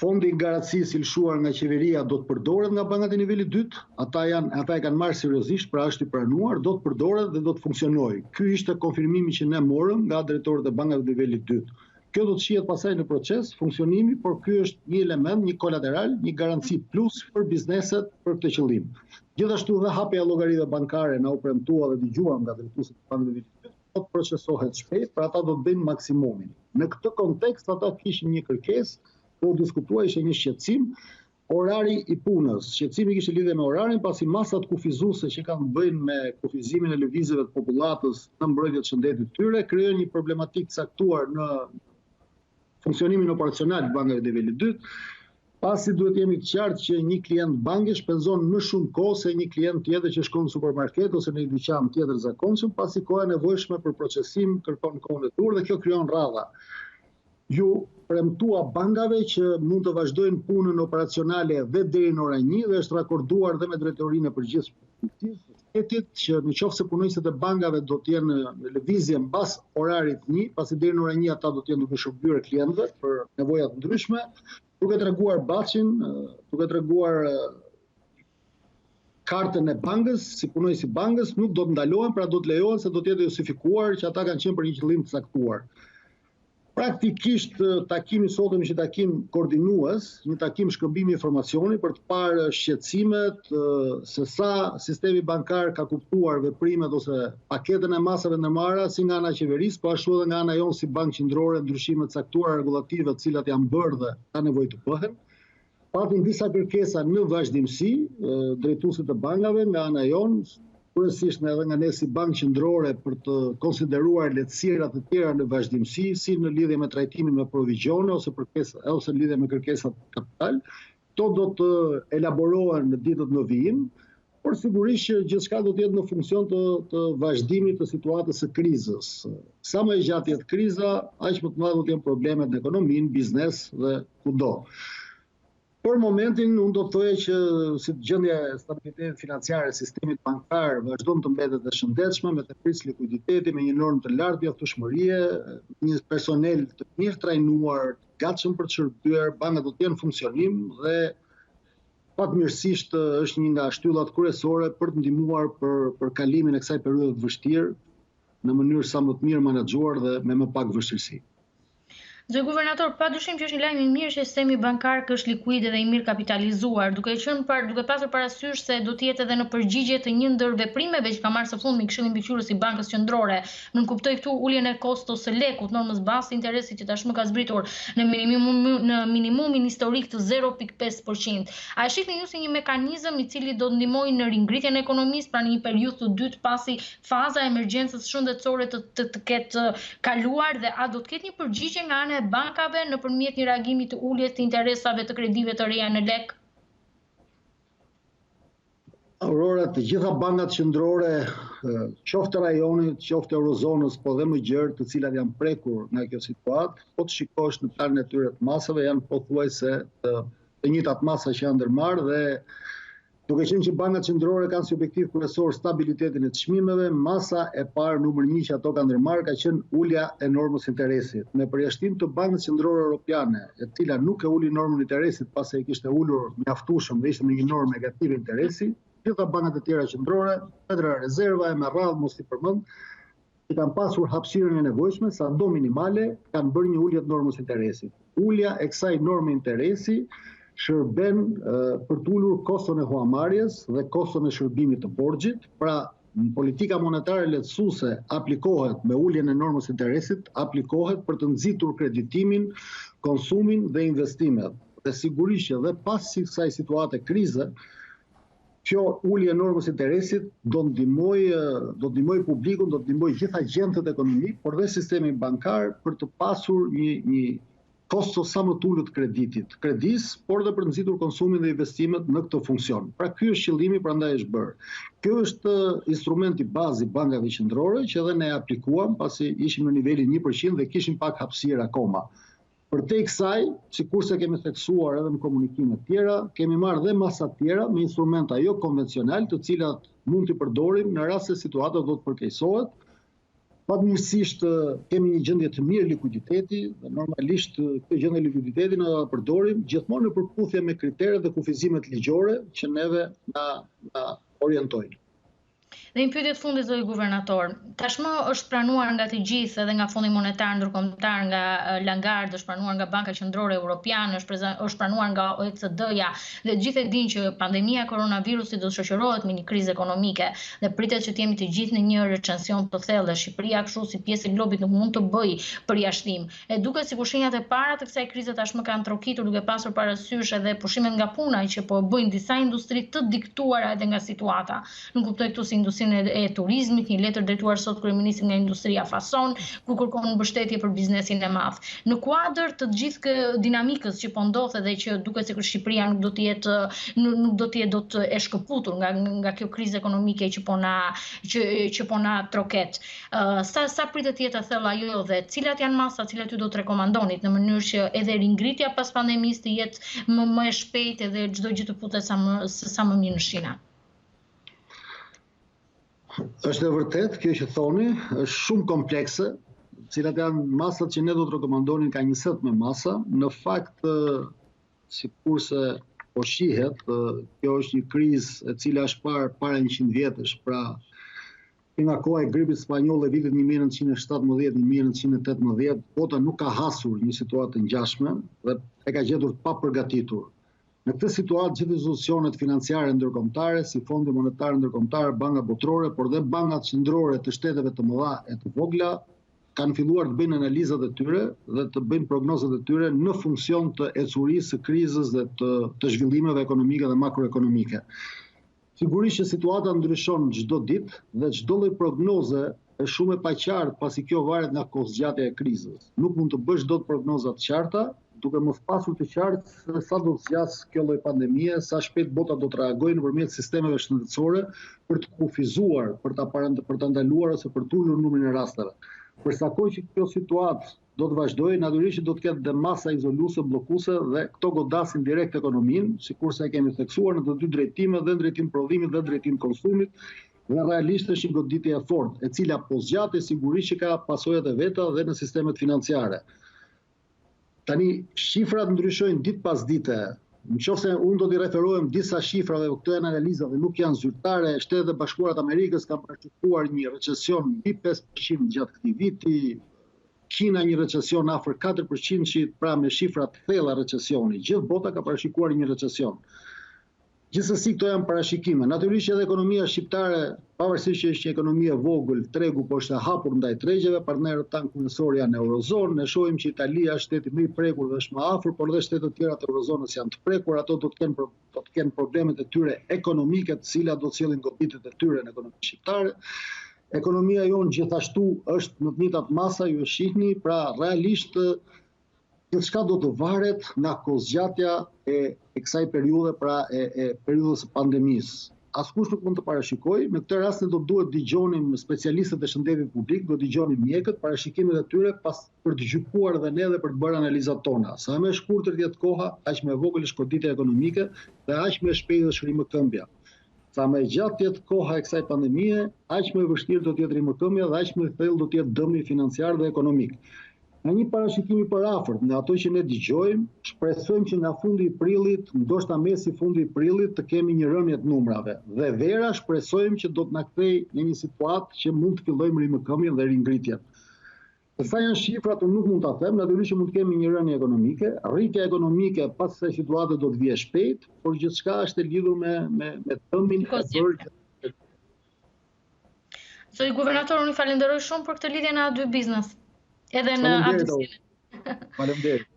fondi i garancisë i lëshuar nga qeveria do të përdoret nga bankat e nivelit 2, ata e kanë marrë seriozisht, pra është i pranuar, do të përdoret dhe do të funksionojë. Ky ishte konfirmimi që ne morëm nga drejtorët e bankave të nivelit 2. Kjo do të shihet pasaj në proces, funksionimi, por ky është një element, një kolateral, një garanci plus për bizneset për këtë qëllim. Gjithashtu dhe hapja e llogarive bankare na u premtua dhe dëgjuam nga drejtuesit e bankave të nivelit 2, do të procesohet shpejt, pra ata do të bëjnë maksimumin. Në këtë kontekst ata kishin një kërkesë, do diskutuar ishte një shqetësim, orari i punës. Shqetësimi kishte lidhje me orarin, pasi masat kufizuese që kanë bëjnë me kufizimin e lëvizjeve të popullatës në mbrojtje të shëndetit të tyre, krijojnë një problematikë caktuar në funksionimin operacional të bankave të nivelit 2, pasi duhet jemi të qartë që një klient banke shpenzon më shumë kohë se një klient tjetër që shkon në supermarket ose në një dyqan tjetër zakonshëm, pasi koha e nevojshme për procesim kërkon kohën e dur dhe kjo krijon rradha. Ju premtua bankave që mund të vazhdojnë punën operacionale dhe deri në orën 1 dhe është rakorduar dhe me drejtorinë e përgjithshme të shtetit që në qoftë se punonjësit e bankave do të jenë në lëvizje mbas orarit 1, pasi deri në orën 1 ata do të jenë duke shërbyer klientëve për nevoja të ndryshme, duke treguar baçin, duke treguar kartën e bankës, si punonjës i bankës, nuk do të ndalohen, pra do të lejohen se do të jetë justifikuar që ata kanë qenë për një qëllim të caktuar. Praktikisht takimi sotëm ishte takim koordinues, një takim shkëmbimi informacioni për të parë shqetësimet se sa sistemi bankar ka kuptuar veprimet ose paketën e masave ndërmarra si nga ana e qeverisë, po ashtu edhe nga ana jonë si bankë qendrore, ndryshimet caktuara regulative të cilat janë bërë dhe ka nevojë të bëhen. Patim disa kërkesa në vazhdimsi, drejtuesit e bankave nga ana jonë, kryesisht edhe nga ne si bankë qendrore për të konsideruar lehtësira të tjera në vazhdimsi, si në lidhje me trajtimin me provizione ose ose në lidhje me kërkesat kapital. Këto do të elaborohen në ditët në vijim, por sigurisht që gjithçka do të jetë në funksion të vazhdimit të situatës së krizës. Sa më e gjatë jetë kriza, aq më të mëdha do të jenë problemet në ekonominë, biznes dhe kudo. Për momentin, unë do të thojë që si gjendja e stabilitetit financiare e sistemit bankar vazhdon të mbetet e shëndetshme, me të pris likuiditeti, me një normë të lartë mjaftueshmërie, një personel të mirë trajnuar, gatshëm për të shërbyer, bankat do të jenë në funksionim dhe fatmirësisht është një nga shtyllat kryesore për të ndihmuar për kalimin e kësaj periudhe të vështirë në mënyrë sa më të mirë menaxhuar dhe me më pak vështirësi. Zë guvernator, padyshim që është një lajm i mirë që sistemi bankar është likuid dhe i mirë kapitalizuar, duke pasur parasysh se do të jetë edhe në përgjigje të një ndër veprimeve që ka marrë së fundmi Këshilli Mbikëqyrës i Bankës Qendrore. Nuk kuptoj këtu uljen e kostos së lekut, normës bazë interesit që tashmë ka zbritur në minimumin historik të 0.5%. A e shihni ju si një mekanizëm i cili do të ndihmojë në ringritjen e ekonomisë pra në një periudhë të dytë pasi faza e emergjencës shëndetësore të ketë kaluar dhe a do të ketë një përgjigje nga ana bankave nëpërmjet një reagimi të uljes të interesave të kredive të reja në lek? Aurora, të gjitha bankat qendrore, qoftë rajonit, qoftë eurozonës, po dhe më gjerë, të cilat janë prekur nga kjo situatë, po të shikosh në planin e tyre të masave, janë pothuajse të njëjtat masa që janë ndërmarrë dhe duke qenë që bankat qendrore kanë si objektiv kryesor stabilitetin e çmimeve, masa e parë numër 1 që ato kanë ndërmarrë ka qenë ulja e normës interesit. Me përjashtim të Bankës Qendrore Europiane, e cila nuk e uli normën interesit pasi e kishte ulur mjaftueshëm dhe ishte në një normë negative interesi, gjitha bankat e tjera qendrore, Fedra Rezerva e me radhë mos i përmend, që kanë pasur hapësirën e nevojshme, sado minimale, kanë bërë një ulje të normës interesit. Ulja e kësaj norme interesi shërben për të ulur koston e huamarrjes dhe koston e shërbimit të borxhit, pra politika monetare lehtësuese aplikohet me uljen e normës interesit, aplikohet për të nxitur kreditimin, konsumin dhe investimet. Dhe sigurisht që edhe pas kësaj situate krize, kjo ulje e normës interesit do ndihmoj publikun, do ndihmoj gjithë agjentët ekonomik, por dhe sistemin bankar për të pasur një kosto sa më të ulët kreditit, por dhe për të nxitur konsumin dhe investimet në këtë funksion. Pra ky është qëllimi, prandaj është bërë. Kjo është instrumenti bazë i bankave qendrore që edhe ne aplikuam pasi ishim në nivelin 1% dhe kishim pak hapësirë akoma. Përtej kësaj, sikurse kemi theksuar edhe në komunikime tjera, kemi marrë dhe masa tjera me instrumenta jo konvencional, të cilat mund t'i përdorim në rast se situata do të përkeqësohet, Fatmirësisht kemi një gjendje të mirë likuditeti dhe normalisht këtë gjendje likuditeti na përdorim gjithmonë në përputhje me kriteret dhe kufizimet ligjore që neve na orientojnë. Dhe një pyetje të fundit zoti guvernator, tashmë është pranuar nga të gjithë edhe nga Fondi Monetar Ndërkombëtar, nga Lagarde, është pranuar nga Banka Qendrore Evropiane, është pranuar nga OECD-ja dhe gjithë e dinë që pandemia e koronavirusit do të shoqërohet me një krizë ekonomike dhe pritet që të jemi të gjithë në një recesion të thellë. Shqipëria kështu si pjesë e globit nuk mund të bëjë përjashtim. E duket sikur shenjat e para të kësaj krize tashmë kanë trokitur duke pasur parasysh edhe pushimet nga puna që po bëjnë disa industri të diktuara edhe nga situata. Nuk kuptoj këtu si industrinë e turizmit, një letër drejtuar sot kryeministrit nga industria Fason, ku kërkon mbështetje për biznesin e madh. Në kuadër të gjithë dinamikës që po ndodh dhe që duket sikur Shqipëria nuk do të jetë dot e shkëputur nga kjo krizë ekonomike që po na troket. Sa pritet të jetë thellë ajo dhe cilat janë masat cilat ju do të rekomandonit në mënyrë që edhe ringritja pas pandemisë të jetë më e shpejtë edhe çdo gjë të futet sa më mirë në shina? Është e vërtet, kjo që thoni, është shumë komplekse, cilat janë masat që ne do të rekomandonin ka njësët me masa. Në fakt, sikurse po shihet, kjo është një krizë e cila është para 100 vjetësh, pra nga koha e gripit spanjoll e vitit 1917-1918, bota nuk ka hasur një situatë të ngjashme dhe e ka gjetur pa përgatitur. Në këtë situatë, gjithë institucionet financiare ndërkombëtare, si Fondi Monetar Ndërkombëtar, Banka Botërore, por dhe bankat qendrore të shteteve të mëdha e të vogla, kanë filluar të bëjnë analizat e tyre dhe të bëjnë prognozat e tyre në funksion të ecurisë së krizës dhe të zhvillimeve ekonomike dhe makroekonomike. Sigurisht që situata ndryshon çdo ditë dhe çdo lloj prognoze është shumë e paqartë pasi kjo varet nga kohëzgjatja e krizës. Nuk mund të bësh dot prognoza të qarta, duke mos pasur të qartë se sa do të zgjasë kjo lloj pandemie, sa shpejt bota do të reagojë nëpërmjet sistemeve shëndetësore për të kufizuar, për ta ndaluar ose për të ulur numrin e rasteve. Përsa kohë që kjo situatë do të vazhdojë, natyrisht do të ketë dhe masa izoluese, bllokuese dhe këto godasin direkt ekonominë, sikurse e kemi theksuar në të dy drejtimet, dhe në drejtim prodhimit dhe drejtim konsumit, dhe realisht është një goditje e fortë, e cila po zgjatet sigurisht që ka pasojat e veta dhe në sistemet financiare. Tani, shifrat ndryshojnë ditë pas dite. Nëse unë do t'i referohem disa shifrave, këto janë analiza dhe nuk janë zyrtare. Shtetet e Bashkuara të Amerikës kanë parashikuar një recesion mbi 5% gjatë këtij viti. Kina një recesion afër 4%, pra me shifra të thella recesioni. Gjithë bota ka parashikuar një recesion. Gjithsesi këto janë parashikime. Natyrisht edhe ekonomia shqiptare, pavarësisht që është një ekonomi e vogël, tregu po është e hapur ndaj tregjeve, partnerët tanë kryesorë janë në eurozonë, ne shohim që Italia është shteti më i prekur dhe është më afër, por dhe shtetet tjera të eurozonës janë të prekur, ato do të kenë problemet e tyre ekonomike, të cilat do të sjellin goditjet e tyre në ekonominë shqiptare. Ekonomia jonë gjithashtu është në të njëjtat masa, ju e shihni, pra realisht gjithçka do të varet nga kohëzgjatja e kësaj periudhe, pra e periudhës së pandemisë. Askush nuk mund të parashikojë, në këtë rast ne do duhet dëgjonim specialistët e shëndetit publik, do dëgjonim mjekët, parashikimet e tyre për të gjykuar dhe ne dhe për të bërë analizat tona. Sa më e shkurtër të jetë koha, aq më e vogël është goditja ekonomike dhe aq më e shpejtë është rimëkëmbja. Sa më e gjatë të jetë koha e kësaj pandemie, aq më e vështirë do të jetë rimëkëmbja dhe aq më i thellë do të jetë dëmi financiar dhe ekonomik. Në një parashikimi për afërt, nga ato që ne dëgjojmë, shpresojmë që nga fundi i prillit, ndoshta mesi fundi i prillit, të kemi një rënje të numrave. Dhe vera shpresojmë që do të na kthejë në një situatë që mund të fillojmë rimëkëmbjen dhe ringritjen. Sa janë shifrat, unë nuk mund ta them, natyrisht që mund të kemi një rënje ekonomike. Rritja ekonomike pas kësaj situate do të vijë shpejt, por gjithçka është e lidhur me dëmin e bërë. Zoti guvernator, unë falenderoj shumë për këtë lidhje në A2 Biznes. Edhe në aftësinë. Faleminderit.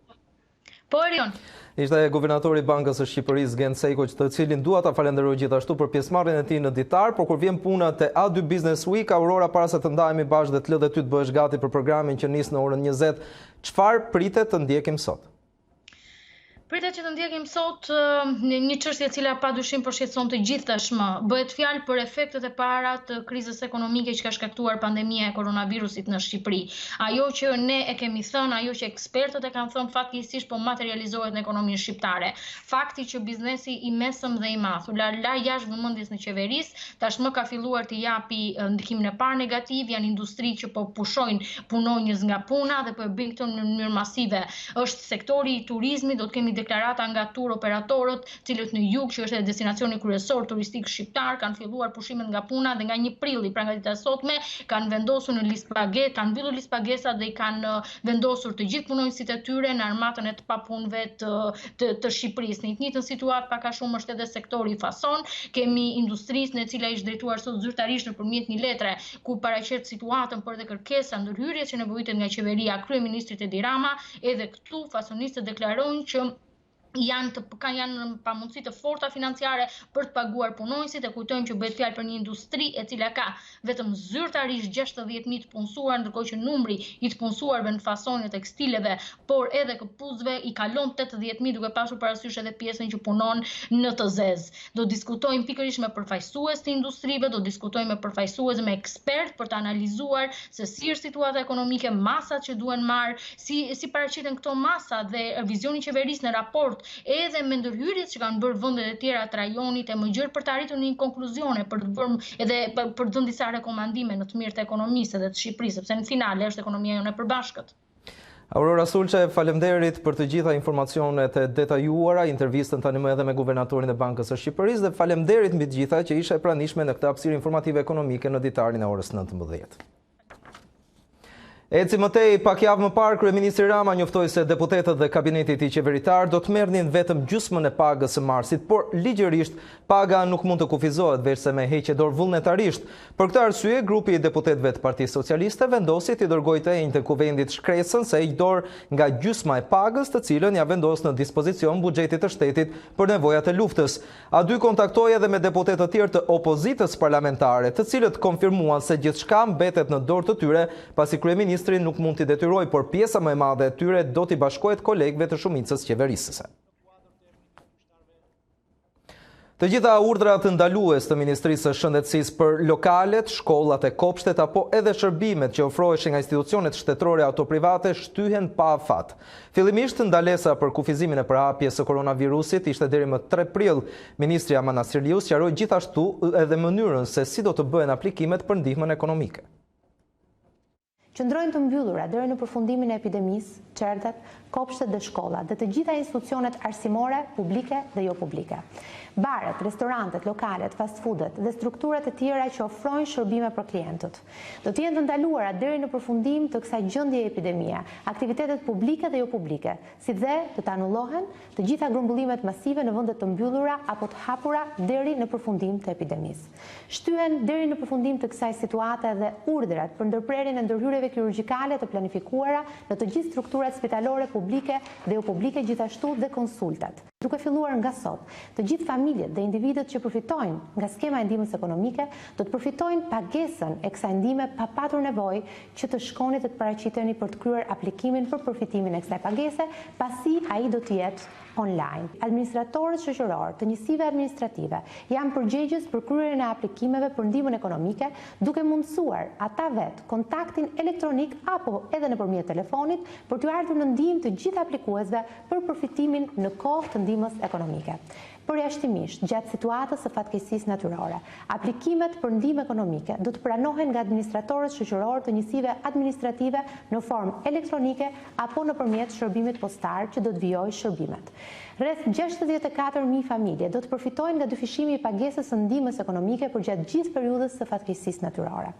Po Erion. Ishte guvernatori i Bankës së Shqipërisë Gent Sejko, të cilin dua ta falenderoj gjithashtu për pjesëmarrjen e tij në Ditar, por kur vjen puna te A2 Business Week, Aurora, para se të ndahemi bashkë dhe të lë dhe ty të bëhesh gati për programin që nis në orën 20, çfarë pritet të ndjekim sot? Pritet që të ndjekim sot një çështje e cila padyshim përshqetëson të gjithë tashmë. Bëhet fjalë për efektet e para të krizës ekonomike që ka shkaktuar pandemia e koronavirusit në Shqipëri. Ajo që ne e kemi thënë, ajo që ekspertët e kanë thënë fatkeqësisht po materializohet në ekonominë shqiptare. Fakti që biznesi i mesëm dhe i madh u la jashtë vëmendjes në qeverisë, tashmë ka filluar të japi ndikimin e parë negativ, janë industri që po pushojnë punonjës nga puna dhe po e bëjnë këtë në mënyrë masive. Është sektori i turizmit, do të kemi deklarata nga tur operatorët, cilët në jug, që është destinacioni kryesor turistik shqiptar, kanë filluar pushimet nga puna dhe nga 1 prilli, pra nga dita e sotme, kanë vendosur në listë pagesë, kanë mbyllur listë pagesat dhe i kanë vendosur të gjithë punonjësit e tyre në armatën e të papunëve të Shqipërisë. Në të njëjtën situatë pak a shumë është edhe sektori fason, kemi industrisë në cila ishte drejtuar sot zyrtarisht nëpërmjet një letre ku paraqet situatën për dhe kërkesa ndërhyrjes që nevojitet nga qeveria kryeministrit Edi Rama, edhe këtu fasonistët deklarojnë që janë pamundësi të forta financiare për të paguar punonjësit, e kujtojmë që bëhet fjalë për një industri e cila ka vetëm zyrtarisht 60.000 të punësuar, ndërkohë që numri i të punësuarve në fasonje tekstileve, por edhe këpucëve i kalon 80.000, duke pasur parasysh edhe pjesën që punon në të zezë. Do diskutojmë pikërisht me përfaqësues të industrive, do diskutojmë me përfaqësues me ekspert për të analizuar se si është situata ekonomike, masat që duhen marrë, si paraqiten këto masa dhe vizioni i qeverisë në raport edhe me ndërhyrjet që kanë bërë vendet e tjera të rajonit e më gjerë për të arritur një konkluzione, për të bërë edhe për të dhënë disa rekomandime në të mirë të ekonomisë dhe të Shqipërisë, sepse në finale është ekonomia jonë e përbashkët. Aurora Sulçe, faleminderit për të gjitha informacionet e detajuara, intervistën tani më edhe me guvernatorin e Bankës së Shqipërisë dhe faleminderit mbi të gjitha që isha e pranishme në këtë hapësirë informative ekonomike në Ditarin e orës 19. Eci mëtej, pak javë më parë, kryeministri Rama njoftoi se deputetët dhe kabineti i tij qeveritar do të merrnin vetëm gjysmën e pagës së marsit, por ligjërisht paga nuk mund të kufizohet veçse me heqje dorë vullnetarisht. Për këtë arsye, grupi i deputetëve të Partisë Socialiste vendosi të dërgojë të enjtë kuvendit shkresën se heq dorë nga gjysma e pagës, të cilën ja vendos në dispozicion buxhetit të shtetit për nevojat e luftës. A2 kontaktoi edhe me deputetë të tjerë të opozitës parlamentare, të cilët konfirmuan se gjithçka mbetet në dorë të tyre, pasi kryeministri nuk mund t'i detyroj, por pjesa më e madhe e tyre do t'i bashkohet kolegëve të shumicës qeverisëse. Të gjitha urdhrat ndalues të Ministrisë së Shëndetësisë për lokalet, shkollat e kopshtet apo edhe shërbimet që ofroheshin nga institucionet shtetërore ato private shtyhen pa afat. Fillimisht ndalesa për kufizimin e përhapjes së koronavirusit ishte deri më 3 prill. Ministri Aman Nasriliu sqaroi gjithashtu edhe mënyrën se si do të bëhen aplikimet për ndihmën ekonomike. Qëndrojnë të mbyllura deri në përfundimin e epidemisë, qertet, kopshtet dhe shkollat dhe të gjitha institucionet arsimore, publike dhe jo publike. Baret, restorantet, lokalet, fast foodet dhe strukturat e tjera që ofrojnë shërbime për klientët. Do të jenë të ndaluara deri në përfundim të kësaj gjendje epidemie, aktivitetet publike dhe jo publike, si dhe do të anullohen të gjitha grumbullimet masive në vende të mbyllura apo të hapura deri në përfundim të epidemisë. Shtyhen deri në përfundim të kësaj situate dhe urdhrat për ndërprerjen e ndërhyrjeve kirurgjikale të planifikuara në të gjithë strukturat spitalore publike dhe jo publike, gjithashtu dhe konsultat. Duke filluar nga sot, të gjithë familjet dhe individët që përfitojnë nga skema e ndihmës ekonomike do të përfitojnë pagesën e kësaj ndihme pa patur nevojë që të shkoni të paraqiteni për të kryer aplikimin për përfitimin e kësaj pagese, pasi ai do të jetë online. Administratorët shoqëror të njësive administrative janë përgjegjës për kryerjen e aplikimeve për ndihmën ekonomike, duke mundësuar ata vetë kontaktin elektronik apo edhe nëpërmjet telefonit për t'u ardhur në ndihmë të gjithë aplikuesve për përfitimin në kohë të ndihmës ekonomike. Përjashtimisht, gjatë situatës së fatkeqësisë natyrore, aplikimet për ndihmë ekonomike do të pranohen nga administratorët shoqëror të njësive administrative në formë elektronike apo nëpërmjet shërbimit postar që do të vijojë shërbimet. Rreth 64.000 familje do të përfitojnë nga dyfishimi i pagesës së ndihmës ekonomike për gjatë gjithë periudhës së fatkeqësisë natyrore.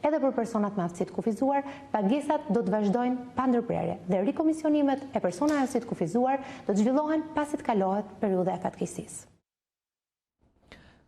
Edhe për personat me aftësi të kufizuar, pagesat do të vazhdojnë pa ndërprerje dhe rikomisionimet e personave me aftësi të kufizuar do të zhvillohen pasi të kalohet periudha e fatkeqësisë.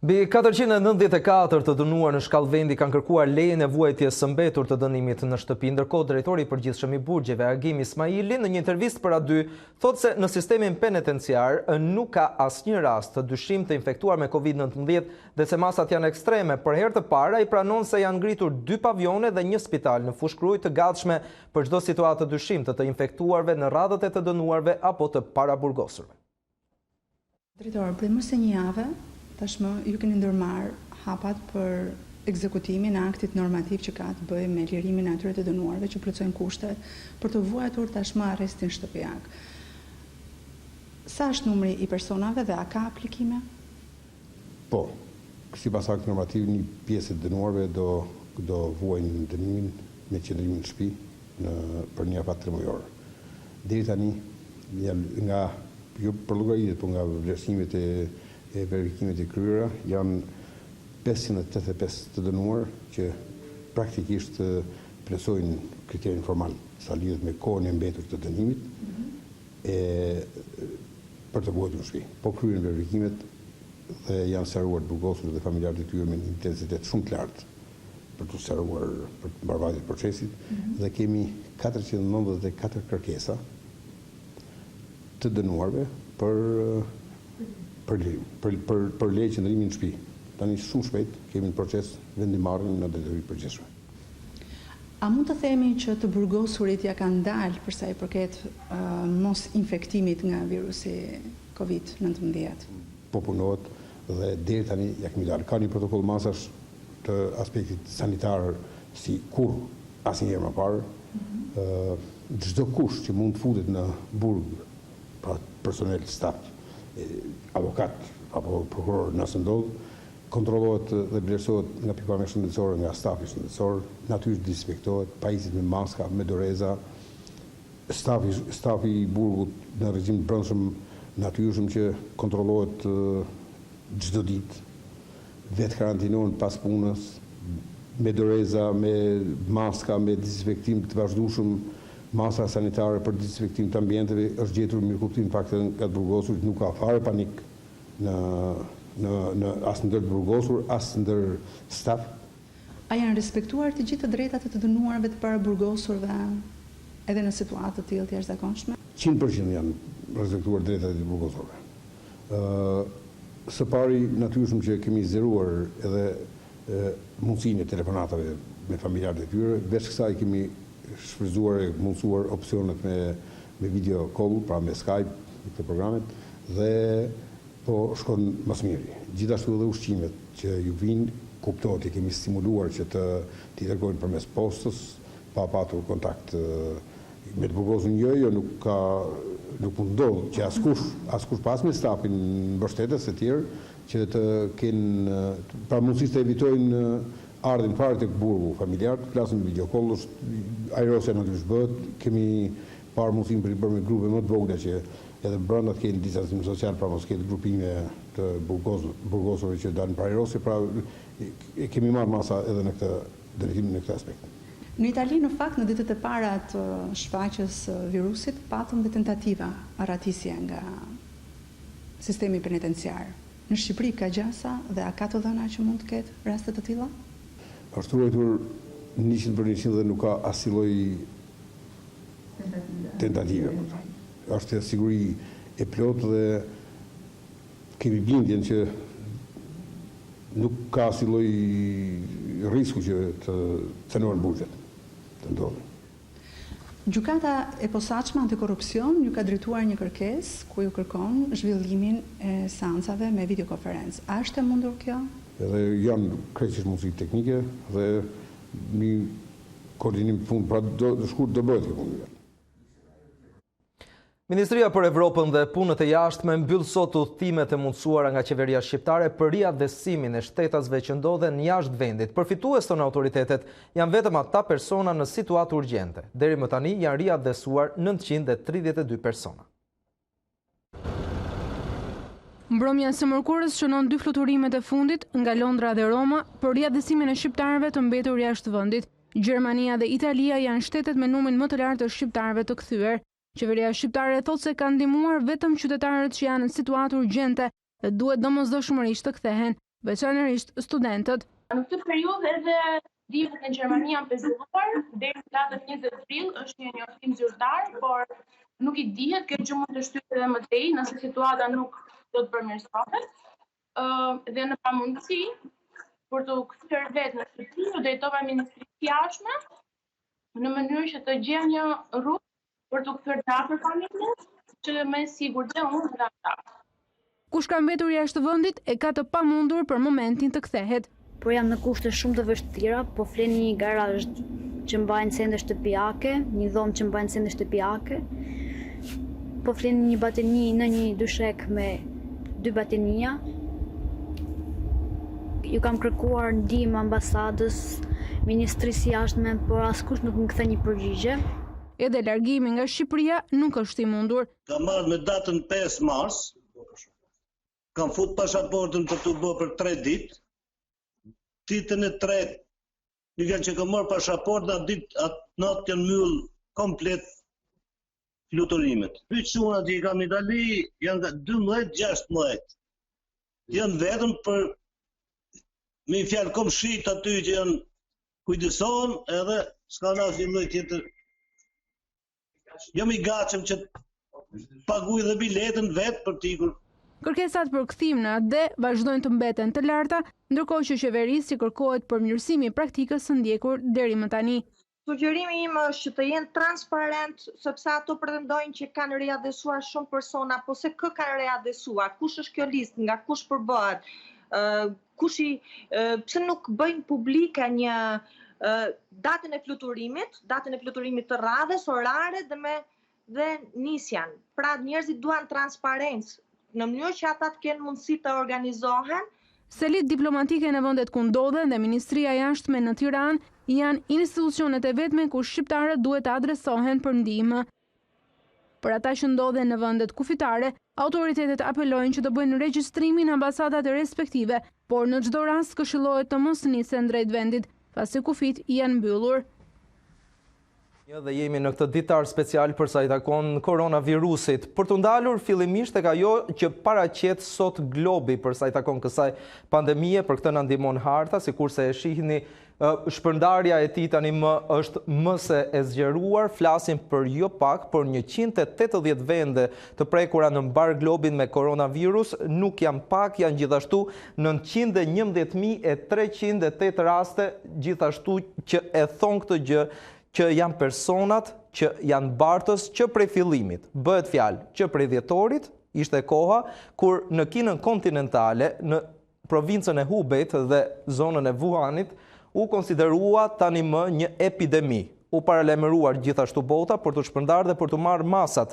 Mbi 494 të dënuar në shkallë vendi kanë kërkuar lejen e vuajtjes së mbetur të dënimit në shtëpi, ndërkohë drejtori i përgjithshëm i burgjeve Agim Ismaili në një intervistë për A2 thotë se në sistemin penitenciar nuk ka asnjë rast të dyshim të infektuar me COVID-19 dhe se masat janë ekstreme. Për herë të parë ai pranon se janë ngritur 2 pavione dhe një spital në Fushë Krujë të gatshme për çdo situatë të dyshim të infektuarve në radhët e të dënuarve apo të paraburgosurve. Drejtor, prej më se një javë, tashmë ju keni ndërmarrë hapat për ekzekutimin e aktit normativ që ka të bëjë me lirimin e atyre të dënuarve që plotësojnë kushtet për të vuajtur tashmë arrestin shtëpiak. Sa është numri i personave dhe a ka aplikime? Po, sipas aktit normativ, një pjesë e dënuarve do vuajnë dënimin me qëndrimin në shtëpi për një afat 3 mujor. Deri tani, nga jo për llogaritë, por nga vlerësimet e verifikimet e kryera, janë 585 të dënuar që praktikisht plotësojnë kriterin formal sa lidhet me kohën e mbetur të dënimit për të vuajtur në shtëpi. Po kryen verifikimet dhe janë sqaruar burgosur dhe familjarët e tyre me një intensitet shumë të lartë për të sqaruar për mbarvajtjen e procesit dhe kemi 494 kërkesa të dënuarve për leje qëndrimi në shtëpi. Tani shumë shpejt kemi në proces vendimarrjen në detyrim përgjithshme. A mund të themi që të burgosurit ja kanë dalë për sa i përket mos infektimit nga virusi COVID-19? Po punohet dhe deri tani ja kemi dalë. Ka një protokoll masash të aspektit sanitar si kur asnjëherë më parë. Çdo kush që mund të futet në burg, pra personel, staf, avokat apo prokuror nëse ndodh, kontrollohet dhe vlerësohet nga pikpamja shëndetësore nga stafi shëndetësor, natyrisht dezinfektohet, pajitet me maska, me doreza, stafi i burgut në regjim të brendshëm natyrshëm që kontrollohet çdo ditë, vetë karantinohen pas punës, me doreza, me maska, me dezinfektim të vazhdueshëm, masa sanitare për dezinfektim të ambienteve, është gjetur mirëkuptim faktin nga të burgosurit, nuk ka fare panik në asë ndër të burgosur, asë ndër staf. A janë respektuar të gjithë të drejtat të dënuarve të para burgosurve edhe në situatë të tillë të jashtëzakonshme? 100% janë respektuar drejtat e burgosurve. Së pari, natyrisht që kemi zgjeruar edhe mundësinë e telefonatave me familjarët e tyre, veç kësaj kemi shfrytzuar e mundësuar opsionet me video call, pra me Skype, këtë programet, dhe po shkon më së miri. Gjithashtu edhe ushqimet që ju vinë, kuptohet, kemi stimuluar që t'i dërgojnë përmes postës, pa patur kontakt me të burgosun nuk mund ndodhë që askush pas me stafin mbështetës e tjerë, që të kenë, pra mundësisht të evitojnë ardhin fare tek burgu familjar, flasim me videokoll, ajrosja natyrisht bëhet, kemi parë mundësinë për i bërë me grupe më të vogla që edhe brenda të kenë distancim social, pra mos ketë grupime të burgosurve që dalin para ajrosje, pra kemi marrë masa edhe në këtë drejtim në këtë aspekt. Në Itali, në fakt, në ditët e para të shfaqjes virusit, patëm dhe tentativa arratisje nga sistemi penitenciar. Në Shqipëri ka gjasa dhe a ka të dhëna që mund të ketë raste të tilla? Është ruajtur 100% dhe nuk ka asnjë lloj tentative. Është siguri e plotë dhe kemi bindjen që nuk ka asnjë lloj risku që të cënohen burgjet. Të ndodhë. Gjykata e posaçme antikorrupsion ju ka drejtuar një kërkesë ku ju kërkon zhvillimin e seancave me videokonferencë. A është e mundur kjo? Edhe janë krejtësisht mundësi teknike dhe një koordinim të fundit, pra do shkurt do bëhet kjo punë. Ministria për Evropën dhe punët e jashtme mbyll sot udhëtimet e mundësuara nga qeveria shqiptare për riadhesimin e shtetasve që ndodhen jashtë vendit. Përfitues tonë autoritetet janë vetëm ata persona në situatë urgjente. Deri më tani janë riadhesuar 932 persona. Mbrëmja së mërkurës shënon 2 fluturimet e fundit nga Londra dhe Roma për riadhesimin e shqiptarëve të mbetur jashtë vendit. Gjermania dhe Italia janë shtetet me numrin më të lartë të shqiptarëve të kthyer. Qeveria shqiptare thotë se ka ndihmuar vetëm qytetarët që janë në situatë urgjente dhe duhet domosdoshmërisht të kthehen, veçanërisht studentët. Në këtë periudhë edhe dihet në Gjermani janë pezulluar, deri në datën 20 prill është një njoftim zyrtar, por nuk i dihet, kjo gjë mund të shtyhet edhe më tej nëse situata nuk do të përmirësohet. Dhe në pamundësi për të kthyer vetë në shtëpi, u drejtova Ministrisë së Jashtme në mënyrë që të gjejë një rrugë për të kthyer në afër familjes, që më sigurt dhe unë nga ata. Kush ka mbetur jashtë vendit e ka të pamundur për momentin të kthehet. Por jam në kushte shumë të vështira, po flen një garazh që mbajnë sende shtëpiake, një dhomë që mbajnë sende shtëpiake, po flen një bateni në një dyshek me 2 batenia. Ju kam kërkuar ndihmë ambasadës, ministrisë jashtme, por askush nuk më kthe një përgjigje. Edhe largimi nga Shqipëria nuk është i mundur. Kam marrë me datën 5 mars, kam fut pasaportën për të bërë për 3 ditë. Ditën e 3, një vjen që kam marrë pasaportën, atë natë janë mbyll komplet fluturimet. Pyetuna që i kam në Itali janë nga 12-16. Janë vetëm për me fjalë komshit aty që janë kujdesohen edhe s'ka asnjë lloj tjetër. Jam i gatshëm që paguaj dhe biletën vetë për t'ikur. Kërkesat për kthim në AD vazhdojnë të mbeten të larta, ndërkohë që qeverisë kërkohet përmirësimi i praktikës së ndjekur deri më tani. Sugjerimi im është që të jenë transparent, sepse ato pretendojnë që kanë riadesuar shumë persona, po se kë kanë riadesuar, kush është kjo listë, nga kush përbëhet, pse nuk bëjnë publike një datën e fluturimit të radhës, orare dhe nisjan. Pra njerëzit duan transparencë, në mënyrë që ata të kenë mundësi të organizohen. Selit diplomatike në vendet ku ndodhen dhe Ministria e Jashtme në Tiranë janë institucionet e vetme ku shqiptarët duhet të adresohen për ndihmë. Për ata që ndodhen në vendet kufitare, autoritetet apelojnë që të bëjnë regjistrimin në ambasadat e respektive, por në çdo rast këshillohet të mos nisen drejt vendit, pasi kufit janë mbyllur. Dhe jemi në këtë ditar special për sa i takon koronavirusit. Për të ndalur fillimisht tek ajo që paraqet sot globi për sa i takon kësaj pandemie, për këtë na ndihmon harta, sikurse e shihni, shpërndarja e tij tani është më se e zgjeruar. Flasim për jo pak, por 180 vende të prekura në mbar globin me koronavirus, nuk janë pak, janë gjithashtu 911.308 raste, gjithashtu që e thon këtë gjë që janë personat që janë bartës që prej fillimit. Bëhet fjalë që prej dhjetorit ishte koha kur në Kinën kontinentale, në provincën e Hubeit dhe zonën e Wuhanit, u konsiderua tani më një epidemi. U paralajmëruar gjithashtu bota për të shpërndarë dhe për të marrë masat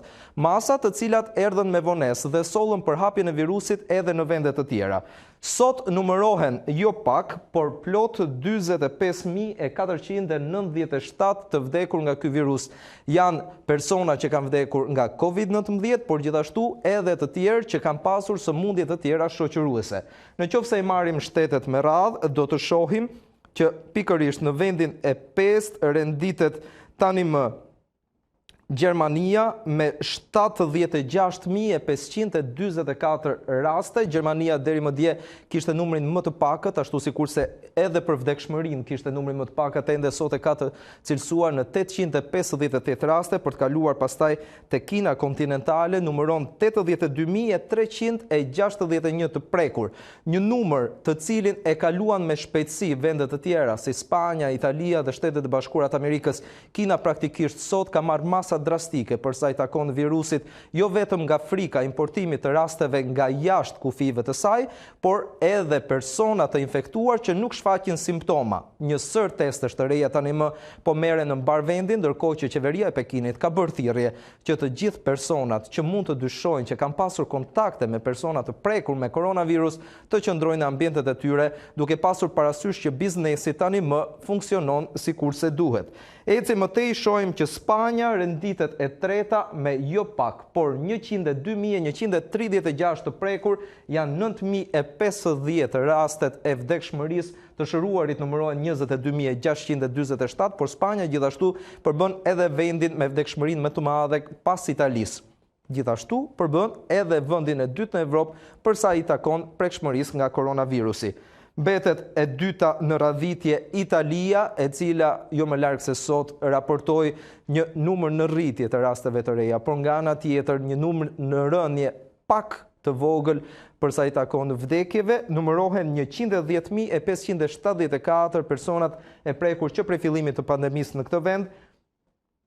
të cilat erdhën me vonesë dhe sollën për hapjen e virusit edhe në vende të tjera. Sot numërohen jo pak, por plot 45.497 të vdekur nga ky virus. Janë persona që kanë vdekur nga COVID-19, por gjithashtu edhe të tjerë që kanë pasur sëmundje të tjera shoqëruese. Nëse i marrim shtetet me radhë, do të shohim që pikërisht në vendin e 5 renditet tani më Gjermania me 76.524 raste. Gjermania deri më dje kishte numrin më të pakët, ashtu sikurse edhe për vdekshmërinë kishte numrin më të pakët, ende sot e ka të cilësuar në 858 raste, për të kaluar pastaj te Kina kontinentale, numëron 82.361 të prekur. Një numër të cilin e kaluan me shpejtësi vendet të tjera si Spanja, Italia dhe Shtetet e Bashkuara të Amerikës. Kina praktikisht sot ka marrë masa drastike për sa i takon virusit, jo vetëm nga frika importimit të rasteve nga jashtë kufive të saj, por edhe persona të infektuar që nuk shfaqin simptoma. Një sër testesh të reja tani më po merren në mbar vendin, ndërkohë që qeveria e Pekinit ka bërë thirrje që të gjithë personat që mund të dyshojnë që kanë pasur kontakte me persona të prekur me koronavirus të qëndrojnë në ambientet e tyre, duke pasur parasysh që biznesi tani më funksionon sikurse duhet. Eci më tej shohim që Spanja renditet e treta me jo pak, por 102.136 të prekur, janë 9.050 rastet e vdekshmërisë, të shëruarit numërohen 22.627, por Spanja gjithashtu përbën edhe vendin me vdekshmërinë më të madhe pas Italisë. Gjithashtu përbën edhe vendin e dytë në Evropë për sa i takon prekshmërisë nga koronavirusi. Mbetet e dyta në radhitje Italia, e cila jo më larg se sot raportoi një numër në rritje të rasteve të reja, por nga ana tjetër një numër në rënje pak të vogël për sa i takon vdekjeve, numërohen 110.574 personat e prekur që prej fillimit të pandemisë në këtë vend,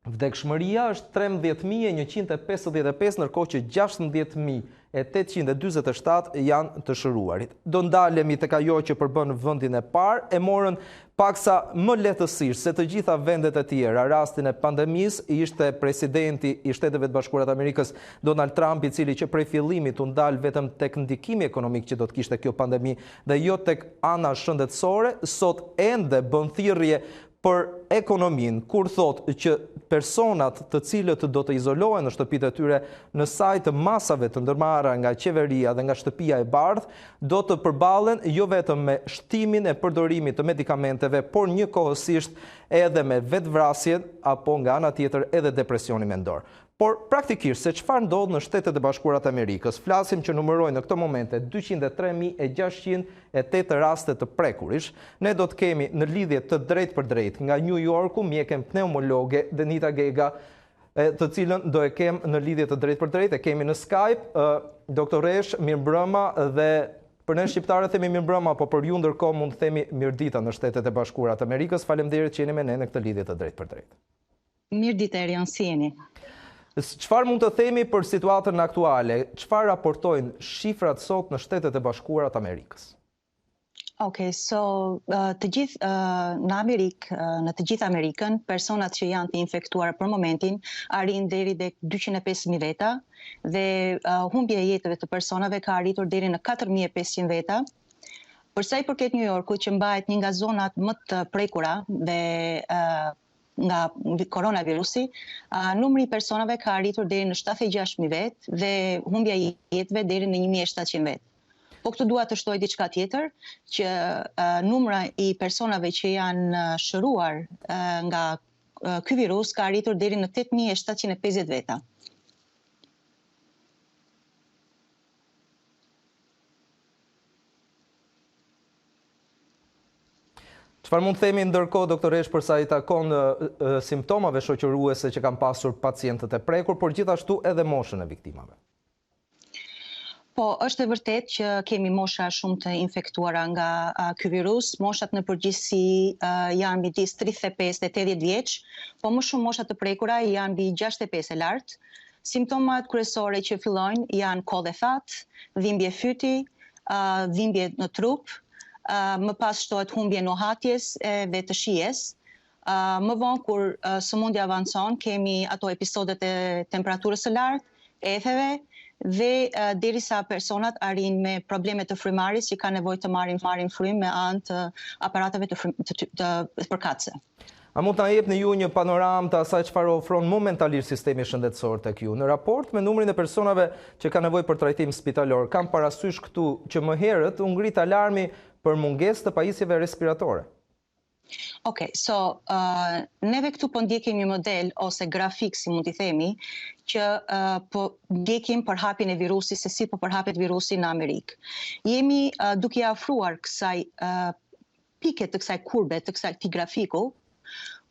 Vdekshmëria është 13.155, ndërkohë që 16.827 janë të shëruarit. Do ndalemi tek ajo që përbën vendin e parë, e morën paksa më lehtësisht se të gjitha vendet e tjera. Rastin e pandemisë ishte presidenti i Shteteve të Bashkuara të Amerikës Donald Trump, i cili që prej fillimit u ndal vetëm tek ndikimi ekonomik që do të kishte kjo pandemi dhe jo tek ana shëndetësore, sot ende bën thirrje për ekonomin, kur thot që personat të cilët do të izolohen në shtëpitë e tyre në saj të masave të ndërmarra nga qeveria dhe nga shtëpia e bardhë, do të përballen jo vetëm me shtimin e përdorimit të medikamenteve, por njëkohësisht edhe me vetvrasjen apo nga ana tjetër edhe depresionin mendor. Por praktikisht se çfarë ndodh në Shtetet e Bashkuara të Amerikës, flasim që numërojnë në këto momente 203.608 raste të prekurish. Ne do të kemi në lidhje të drejtë për drejtë nga New Yorku mjeken pneumologe Denita Gega, të cilën do e kem në lidhje të drejtë për drejtë. E kemi në Skype doktoresh, mirëmbrëma, dhe për ne shqiptarët themi mirëmbrëma, po për ju ndërkohë mund të themi mirëdita në Shtetet e Bashkuara të Amerikës. Faleminderit që jeni me ne në këtë lidhje të drejtë për drejtë. Mirëditë, Erion, si jeni? Çfarë mund të themi për situatën aktuale? Çfarë raportojnë shifrat sot në Shtetet e Bashkuara të Amerikës? Të gjithë në Amerikë, në të gjithë Amerikën, personat që janë të infektuar për momentin arrin deri tek 205.000 veta dhe humbja e jetëve të personave ka arritur deri në 4.500 veta. Për sa i përket New Yorkut, që mbahet një nga zonat më të prekura dhe nga koronavirusi, numri i personave ka arritur deri në 76.000 vetë dhe humbja e jetëve deri në 1.700 vetë. Po këtu dua të shtoj diçka tjetër, që numra i personave që janë shëruar nga ky virus ka arritur deri në 8.750 veta. Çfarë mund të themi ndërkohë, doktoresh, për sa i takon simptomave shoqëruese që kanë pasur pacientët e prekur, por gjithashtu edhe moshën e viktimave? Po, është e vërtet që kemi mosha shumë të infektuara nga ky virus. Moshat në përgjithësi janë midis 35 dhe 80 vjeç, po më shumë moshat të prekura janë mbi 65 e lartë. Simptomat kryesore që fillojnë janë koll e thatë, dhimbje fyti, dhimbje në trup, më pas shtohet humbje nuhatjes dhe të shijes. Më vonë kur sëmundja avancon, kemi ato episodet e temperaturës së lartë, etheve, dhe derisa personat arrin me probleme të frymarrjes që kanë nevojë të marrin frymë me anë të aparateve të përkatëse. A mund ta jepni ju një panoramë të asaj çfarë ofron momentalisht sistemi shëndetësor tek ju? Në raport me numrin e personave që kanë nevojë për trajtim spitalor, kam parasysh këtu që më herët u ngrit alarmi për mungesë të pajisjeve respiratore. Neve këtu po ndjekim një model ose grafik, si mund t'i themi, që po ndjekim përhapjen e virusit, se si po përhapet virusi në Amerikë. Jemi duke afruar kësaj pike të kësaj kurbe, të kësaj grafiku,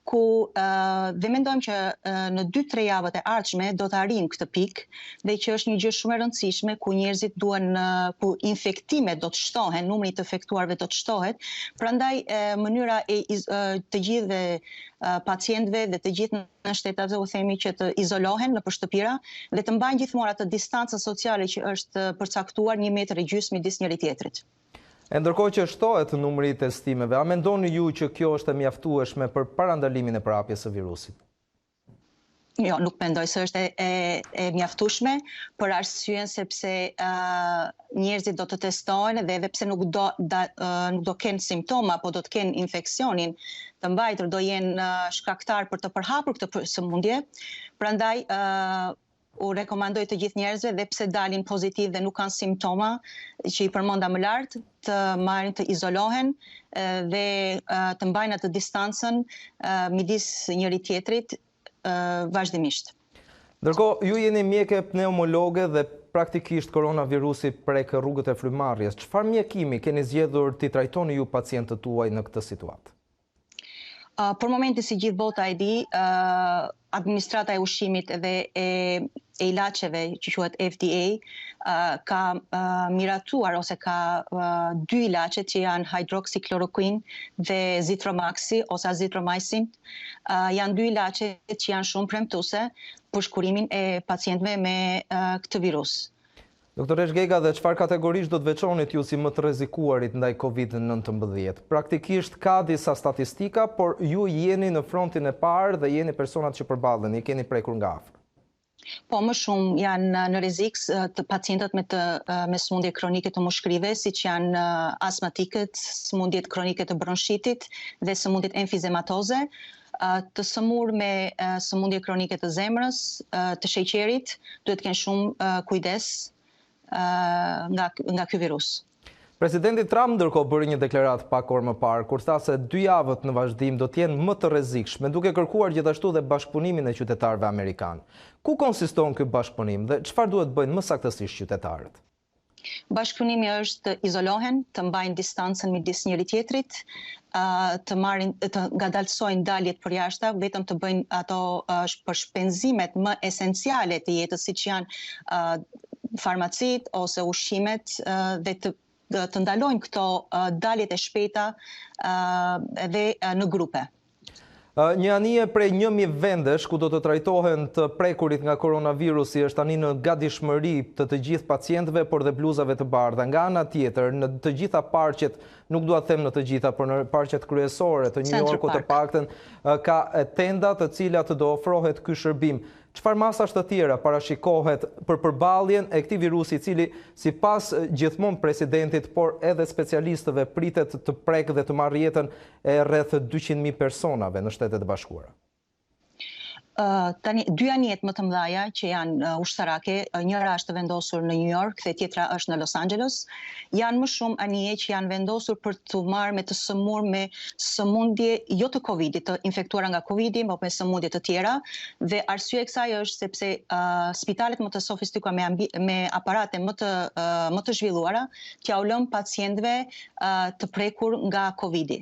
dhe mendojmë që në 2-3 javët e ardhshme do të arrijmë këtë pikë dhe që është një gjë shumë e rëndësishme ku njerëzit ku infektimet do të shtohen, numri i të infektuarve do të shtohet, prandaj mënyra e të gjithë pacientëve dhe të gjithë në shtetat u themi që të izolohen në shtëpira dhe të mbajnë gjithmonë atë distancën sociale që është përcaktuar 1,5 metër midis njëri tjetrit. Ndërkohë që shtohet numri i testimeve, a mendoni ju që kjo është e mjaftueshme për parandalimin e prapjes së virusit? Jo, nuk mendoj se është e mjaftueshme, për arsyen sepse njerëzit do të testohen dhe edhe pse nuk do kenë simptoma, po do të kenë infeksionin të mbajtur, do jenë shkaktar për të përhapur këtë sëmundje. Prandaj u rekomandoj të gjithë njerëzve dhe pse dalin pozitiv dhe nuk kanë simptoma që i përmenda më lart, të marrin të izolohen dhe të mbajnë atë distancën midis njëri tjetrit vazhdimisht. Ndërkohë, ju jeni mjeke pneumologe dhe praktikisht koronavirusi prek rrugët e frymarrjes. Çfarë mjekimi keni zgjedhur t'i trajtoni ju pacientët tuaj në këtë situatë? Për momentin, si gjithë bota e di, administrata e ushqimit dhe e ilaçeve që quhet FDA ka miratuar ose ka 2 ilaçe që janë hydroxychloroquine dhe Zithromaxi ose azithromycin. Janë 2 ilaçe që janë shumë premtuese për shkurimin e pacientëve me këtë virus. Doktor Gega, dhe çfarë kategorish do të veçonit ju si më të rrezikuarit ndaj COVID-19? Praktikisht ka disa statistika, por ju jeni në frontin e parë dhe jeni personat që përballen, i keni prekur nga afër. Po, më shumë janë në rrezik të pacientët me sëmundje kronike të mushkërive, siç janë astmatikët, sëmundjet kronike të bronchitit dhe sëmundjet emfizematoze, të sëmur me sëmundje kronike të zemrës, të sheqerit, duhet të kenë shumë kujdes nga ky virus. Presidenti Trump ndërkohë bëri një deklaratë pak orë më parë, kur tha se 2 javët në vazhdim do të jenë më të rrezikshme, duke kërkuar gjithashtu dhe bashkëpunimin e qytetarëve amerikanë. Ku konsiston ky bashkëpunim dhe çfarë duhet bëjnë më saktësisht qytetarët? Bashkëpunimi është të izolohen, të mbajnë distancën midis njëri tjetrit, të ngadalsojnë daljet përjashta, vetëm të bëjnë ato për shpenzimet më esenciale të jetës, siç janë farmacit ose ushqimet, dhe të ndalojnë këto daljet e shpejta dhe në grupe. Një anije prej 1000 vendesh ku do të trajtohen të prekurit nga koronavirusi është tani në gatishmëri të gjithë pacientëve, por dhe bluzave të bardha. Nga ana tjetër, në të gjitha parqet, nuk dua të them në të gjitha, por në parqet kryesore të New Yorkut të paktën, ka tenda të cilat do ofrohet ky shërbim. Çfarë masash të tjera parashikohet për përballjen e këtij virusi, i cili sipas gjithmonë presidentit, por edhe specialistëve pritet të prekë dhe të marrë jetën e rreth 200.000 personave në Shtetet e Bashkuara? Tani 2 anijet më të mëdha që janë ushtarake, njëra është vendosur në New York dhe tjetra është në Los Angeles. Janë më shumë anije që janë vendosur për të marrë me të sëmur me sëmundje jo të Covidit, të infektuara nga Covidi, por me sëmundje të tjera. Dhe arsye e kësaj është sepse spitalet më të sofistikuara me aparate më të zhvilluara t'ja u lëm pacientëve të prekur nga Covidi.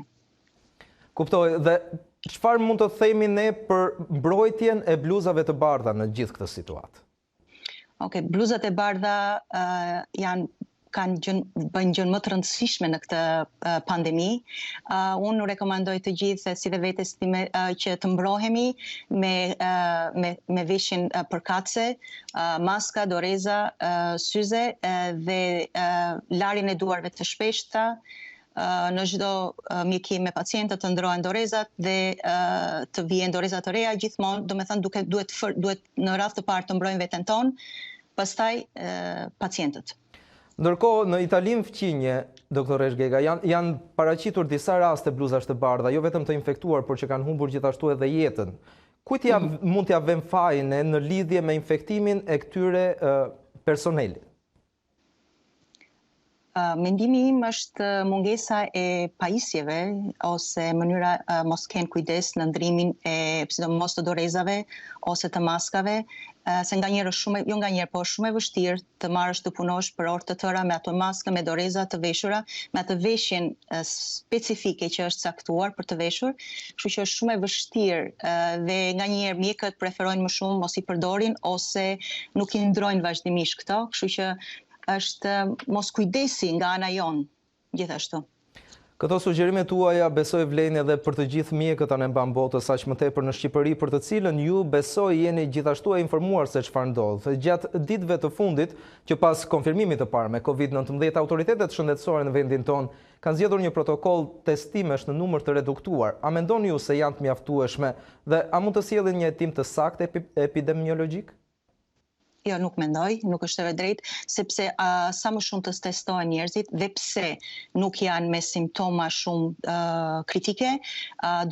Kuptoj, dhe çfarë mund të themi ne për mbrojtjen e bluzave të bardha në gjithë këtë situatë? Okej, bluzat e bardha bëjnë gjën më të rëndësishme në këtë pandemi. Unë rekomandoj të gjithë, si dhe vetes time, që të mbrohemi me veshjen përkatëse, maska, doreza, syze dhe larjen e duarve të shpeshta. Në çdo mjekim me pacientët të ndrohen dorezat dhe të vijnë doreza të reja gjithmonë, domethënë duhet në radhë të parë të mbrojmë veten tonë, pastaj pacientët. Ndërkohë, në Italinë fqinje, doktor Gega, janë paraqitur disa raste bluzash të bardha, jo vetëm të infektuar, por që kanë humbur gjithashtu edhe jetën. Kujt mund t'ia vëmë fajin në lidhje me infektimin e këtyre personelit? Mendimi im është mungesa e pajisjeve ose mënyra mos kenë kujdes në ndrimin e sidomos të dorezave ose të maskave, se nganjëherë po shumë e vështirë të marrësh të punosh për orë të tëra me ato maska, me doreza të veshura, me atë veshjen specifike që është caktuar për të veshur, kështu që është shumë e vështirë dhe nganjëherë mjekët preferojnë më shumë mos i përdorin ose nuk i ndrojnë vazhdimisht këto, kështu që është mos kujdesi nga ana jonë, gjithashtu. Këto sugjerimet tuaja besoj vlen edhe për të gjithë mjekët anë mban botës, aq më tepër në Shqipëri, për të cilën ju besoj jeni gjithashtu e informuar se çfarë ndodh. Gjatë ditëve të fundit, që pas konfirmimit të parë me COVID-19, autoritetet shëndetësore në vendin tonë kanë zgjedhur një protokoll testimesh në numër të reduktuar. A mendoni ju se janë të mjaftueshme dhe a mund të sjellin një hetim të saktë epidemiologjik? Jo, nuk mendoj, nuk është e drejtë, sepse sa më shumë të testohen njerëzit dhe pse nuk janë me simptoma shumë kritike,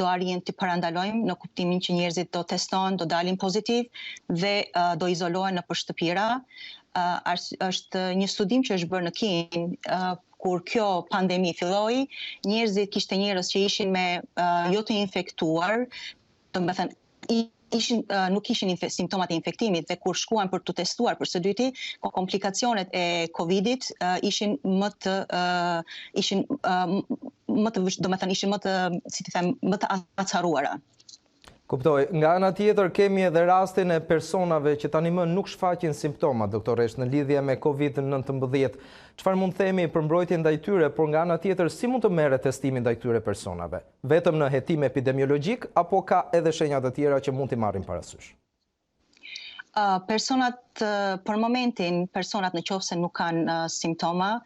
do arrijmë të parandalojmë në kuptimin që njerëzit do testohen, do dalin pozitiv dhe do izolohen në shtëpira. Është një studim që është bërë në Kinë, kur kjo pandemi filloi, njerëzit kishte njerëz që ishin me jo të infektuar, domethënë nuk kishin simptomat e infektimit dhe kur shkuan për të testuar për së dyti, komplikacionet e Covidit ishin ishin më të acaruara. Kuptoj, nga ana tjetër kemi edhe rastin e personave që tani më nuk shfaqin simptomat, doktoresh, në lidhje me COVID-19. Çfarë mund themi për mbrojtjen ndaj tyre, por nga ana tjetër si mund të merret testimi ndaj këtyre personave? Vetëm në hetim epidemiologjik apo ka edhe shenjat të tjera që mund t'i marrim parasysh? Personat, për momentin, personat në qoftë se nuk kanë simptoma,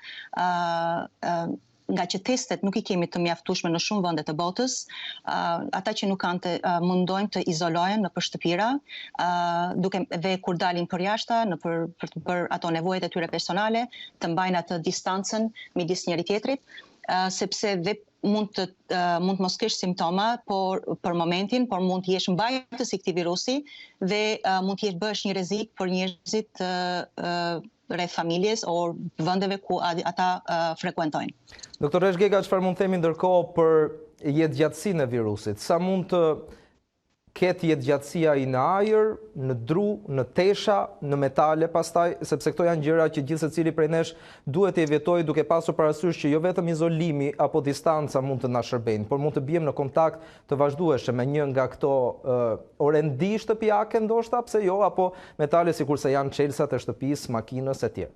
nga që testet nuk I kemi të mjaftueshme në shumë vende të botës, ata që nuk kanë mundojnë të izolohen nëpër shtëpira, dhe kur dalin për jashta, për ato nevojat e tyre personale, të mbajnë atë distancën midis njëri tjetrit, sepse dhe mund të mos kesh simptoma, por për momentin, por mund të jesh mbajtës I këtij virusi dhe mund të bësh një rrezik për njerëzit rreth familjes o vendeve ku ata frekuentojnë. Doktoresh Gega, çfarë mund themi ndërkohë për jetëgjatësinë e virusit? Sa mund të ketë jetëgjatësia I në ajër, në dru, në tesha, në metale pastaj, sepse këto janë gjëra që gjithë secili prej nesh duhet të evitojë duke pasur parasysh që jo vetëm izolimi apo distanca mund të na shërbejnë, por mund të bijem në kontakt të vazhdueshëm me një nga këto orendi shtëpiake ndoshta, pse jo, apo metale sikurse janë çelsat e shtëpisë, makinës e tjerë.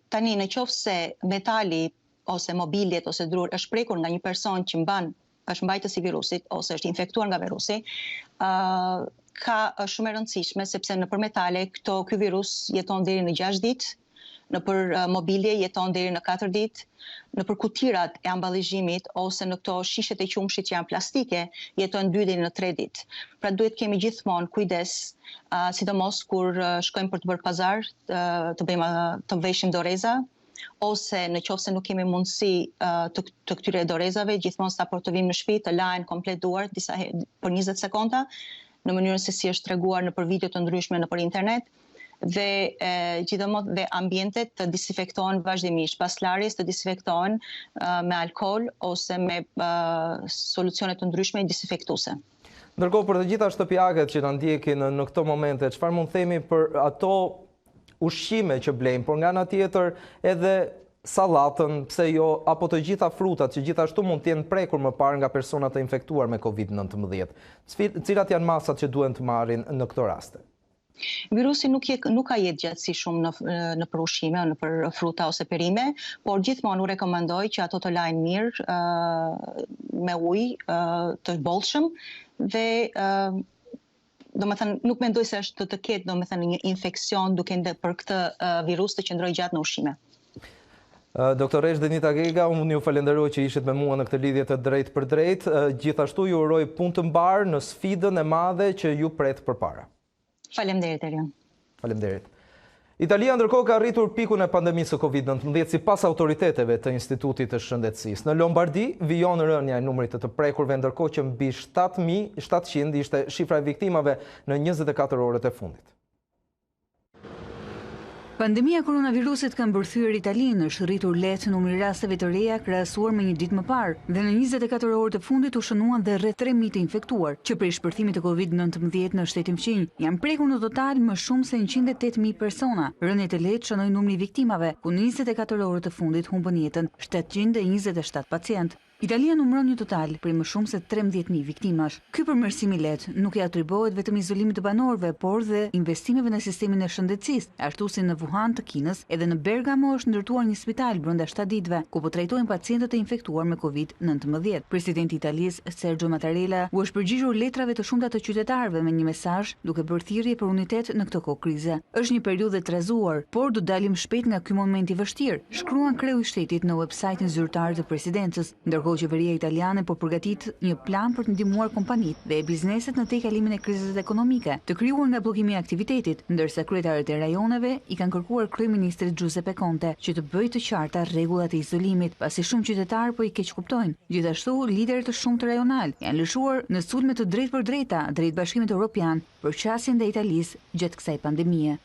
Tani në qoftë se metali ose mobiljet ose drur është prekur nga një person që është mbajtës I virusit ose është infektuar nga virusi, është shumë e rëndësishme sepse nëpër metale ky virus jeton deri në 6 ditë, nëpër mobilje jeton deri në 4 ditë, nëpër kutirat e amballizhimit ose në këto shishet e qumshit që janë plastike jeton 2 deri në 3 ditë. Pra duhet kemi gjithmonë kujdes, sidomos kur shkojmë për të bërë pazar, të veshim doreza, ose në qoftë se nuk kemi mundësi të këtyre dorezave, gjithmonë sa për të vim në shtëpi të lahen komplet duart për 20 sekonda, në mënyrën se si është treguar nëpër video të ndryshme nëpër internet, dhe gjithmonë dhe ambientet të disinfektohen vazhdimisht, pas larjes të disinfektohen me alkool ose me solucione të ndryshme disinfektuese. Ndërkohë për të gjitha shtëpiakët që na ndjekin në këto momente, çfarë mund themi për ato ushqime që blejmë, por nga ana tjetër edhe sallatën, pse jo, apo të gjitha frutat që gjithashtu mund të jenë prekur më parë nga personat e infektuar me COVID-19. Cilat janë masat që duhen të marrin në këto raste? Virusi nuk ka jetëgjatësi shumë në për ushqime, në për fruta ose perime, por gjithmonë u rekomandoj që ato të lajnë mirë me ujë të bollshëm dhe nuk mendoj se është të ketë një infeksion duke për këtë virus të qëndroj gjatë në ushqime. Doktoresh Denita Gega, unë ju falenderoj që ishit me mua në këtë lidhje të drejt për drejt. Gjithashtu ju uroj punë të mbarë në sfidën e madhe që ju pret përpara. Faleminderit, Erion. Faleminderit. Italia ndërkohë ka arritur pikun e pandemisë së COVID-19 sipas autoriteteve të Institutit të Shëndetësisë. Në Lombardi vijon rënja e numrit të prekurve, ndërkohë që mbi 7.700 ishte shifra e viktimave në 24 orët e fundit. Pandemia koronavirusit ka mbërthyer Italinë, është rritur lehtë numri rasteve të reja krahasuar me një ditë më parë, dhe në 24 orët e fundit u shënuan dhe rreth 3.000 të infektuar, që prej shpërthimit të COVID-19 në shtetin fqinj janë prekur në total më shumë se 108.000 persona. Rënjet e lehtë shënoi numri viktimave, ku në 24 orët e fundit humbën jetën 727 pacient. Italia numëron një total për më shumë se 13.000 viktimash. Ky përmirësim I lehtë nuk I atribuohet vetëm izolimit të banorëve, por dhe investimeve në sistemin e shëndetësisë, ashtu si në Wuhan të Kinës, edhe në Bergamo është ndërtuar një spital brenda 7 ditëve, ku po trajtohen pacientët e infektuar me COVID-19. Presidenti I Italisë Sergio Mattarella u është përgjigjur letrave të shumta të qytetarëve me një mesazh duke bërë thirrje për unitet në këtë kohë krize. Është një periudhë e trazuar, por do dalim shpejt nga ky moment I vështirë, shkruan kreu I shtetit në websajtin zyrtar të presidencës. Qeveria italiane po përgatit një plan për të ndihmuar kompanitë dhe bizneset në tejkalimin e krizës ekonomike, të krijuar nga bllokimi I aktivitetit, ndërsa kryetarët e rajoneve I kanë kërkuar kryeministrit Giuseppe Conte që të bëjë të qarta rregullat e izolimit, pasi shumë qytetarë po I keq kuptojnë. Gjithashtu, liderët të shumtë rajonal janë lëshuar në sulme të drejtpërdrejta drejt Bashkimit Evropian për qasjen e Italisë gjatë kësaj pandemie.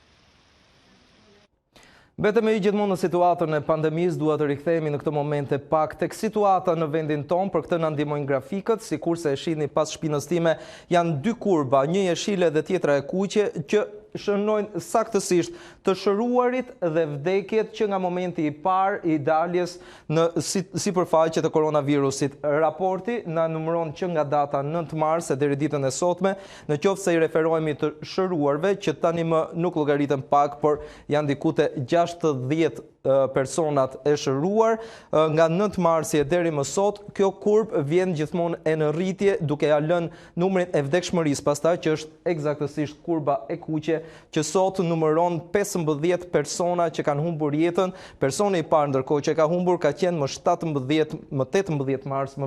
Betëm e I gjithmonë në situatën e pandemisë, dua të rikthehemi në këtë momente pak tek situata në vendin tonë, për këtë na ndihmojnë grafikët, sikurse e shihni pas shpinës time, janë dy kurba, një jeshile dhe tjetra e kuqe, që shënojnë saktësisht të shëruarit dhe vdekjet që nga momenti i parë i daljes në sipërfaqe të koronavirusit. Raporti na numëron që nga data 9 mars e deri ditën e sotme, në qoftë se i referohemi të shëruarve, që tani më nuk llogaritën pak, por janë diku te 60 personat e shëruar, nga 9 marsi e deri më sot, kjo kurb vjen gjithmonë e në rritje, duke ja lënë numrin e vdekshmërisë pastaj, që është eksaktësisht kurba e kuqe, që sot numëron 15 persona që kanë humbur jetën. Personi i parë ndërkohë që ka humbur ka qenë më 18 mars,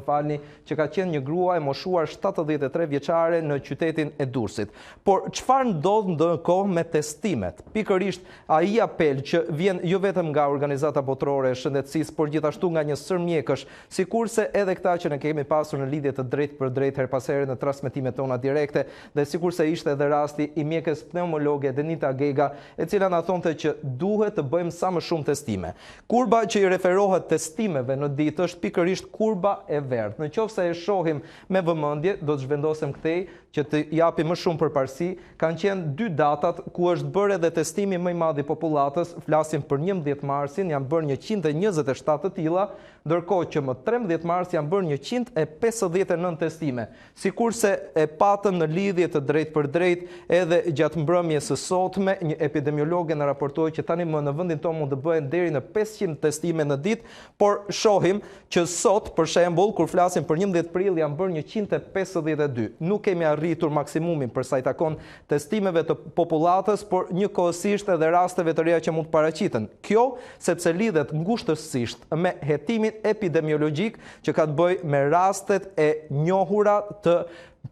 që ka qenë një grua e moshuar 73 vjeçare në qytetin e Durrësit. Por çfarë ndodh ndërkohë me testimet? Pikërisht ai apel që vjen jo vetëm nga organizata botërore e shëndetësisë, por gjithashtu nga një sër mjekësh, sikurse edhe këta që ne kemi pasur në lidhje të drejtë për drejtë her pas here në transmetimet tona direkte, dhe sikurse ishte edhe rasti i mjekës pneumologe Denita Gega, e cila na thonte që duhet të bëjmë sa më shumë testime. Kurba që i referohet testimeve në ditë është pikërisht kurba e verdhë. Në qoftë se e shohim me vëmendje, do të zhvendosem këtej që të japi më shumë përparësi, kanë qenë 2 datat ku është bërë edhe testimi më i madh i popullatës, flasim për 11 marsin, janë bërë 127 të tilla, ndërkohë që më 13 mars janë bërë 159 testime. Sikurse e patëm në lidhje të drejtë për drejtë edhe gjatë mbrëmjes së sotme, një epidemiologe na raportoi që tani më në vendin tonë mund të bëhen deri në 500 testime në ditë, por shohim që sot, për shembull, kur flasim për 11 prill, janë bërë 152. Nuk kemi arritur maksimumin për sa i takon testimeve të popullatës, por njëkohësisht edhe rasteve të reja që mund të paraqiten. Kjo sepse lidhet ngushtësisht me hetimin epidemiologjik që ka të bëjë me rastet e njohura të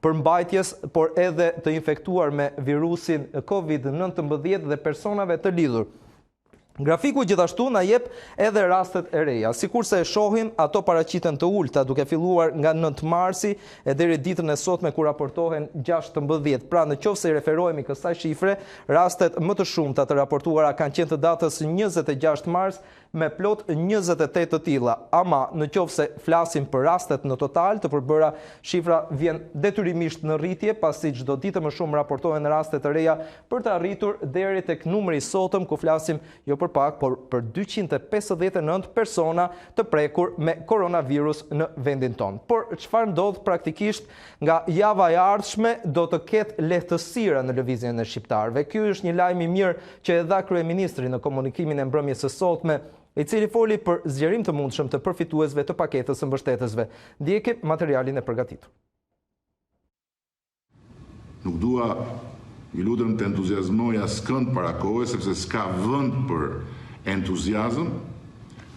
përmbajtjes, por edhe të infektuar me virusin COVID-19 dhe personave të lidhur. Grafiku gjithashtu na jep edhe rastet e reja. Sikurse e shohim, ato paraqiten të ulta, duke filluar nga 9 marsi e deri ditën e sotme ku raportohen 16. Pra në qoftë se i referohemi kësaj shifre, rastet më të shumta të raportuara kanë qenë të datës 26 mars me plot 28 të tilla. Ama në qoftë se flasim për rastet në total të përbëra, shifra vjen detyrimisht në rritje, pasi çdo ditë më shumë raportohen raste të reja për të arritur deri tek numri i sotëm ku flasim jo për pak, por për 259 persona të prekur me koronavirus në vendin tonë. Por çfarë ndodh praktikisht? Nga java e ardhshme do të ketë lehtësira në lëvizjen e shqiptarëve. Ky është një lajm i mirë që e dha kryeministri në komunikimin e mbrëmjes së sotme, i cili foli për zgjerim të mundshëm të përfituesve të paketës së mbështetësve. Ndjekim materialin e përgatitur. Nuk dua, ju lutem, të entuziazmoj askënd para kohës, sepse s'ka vend për entuziazëm.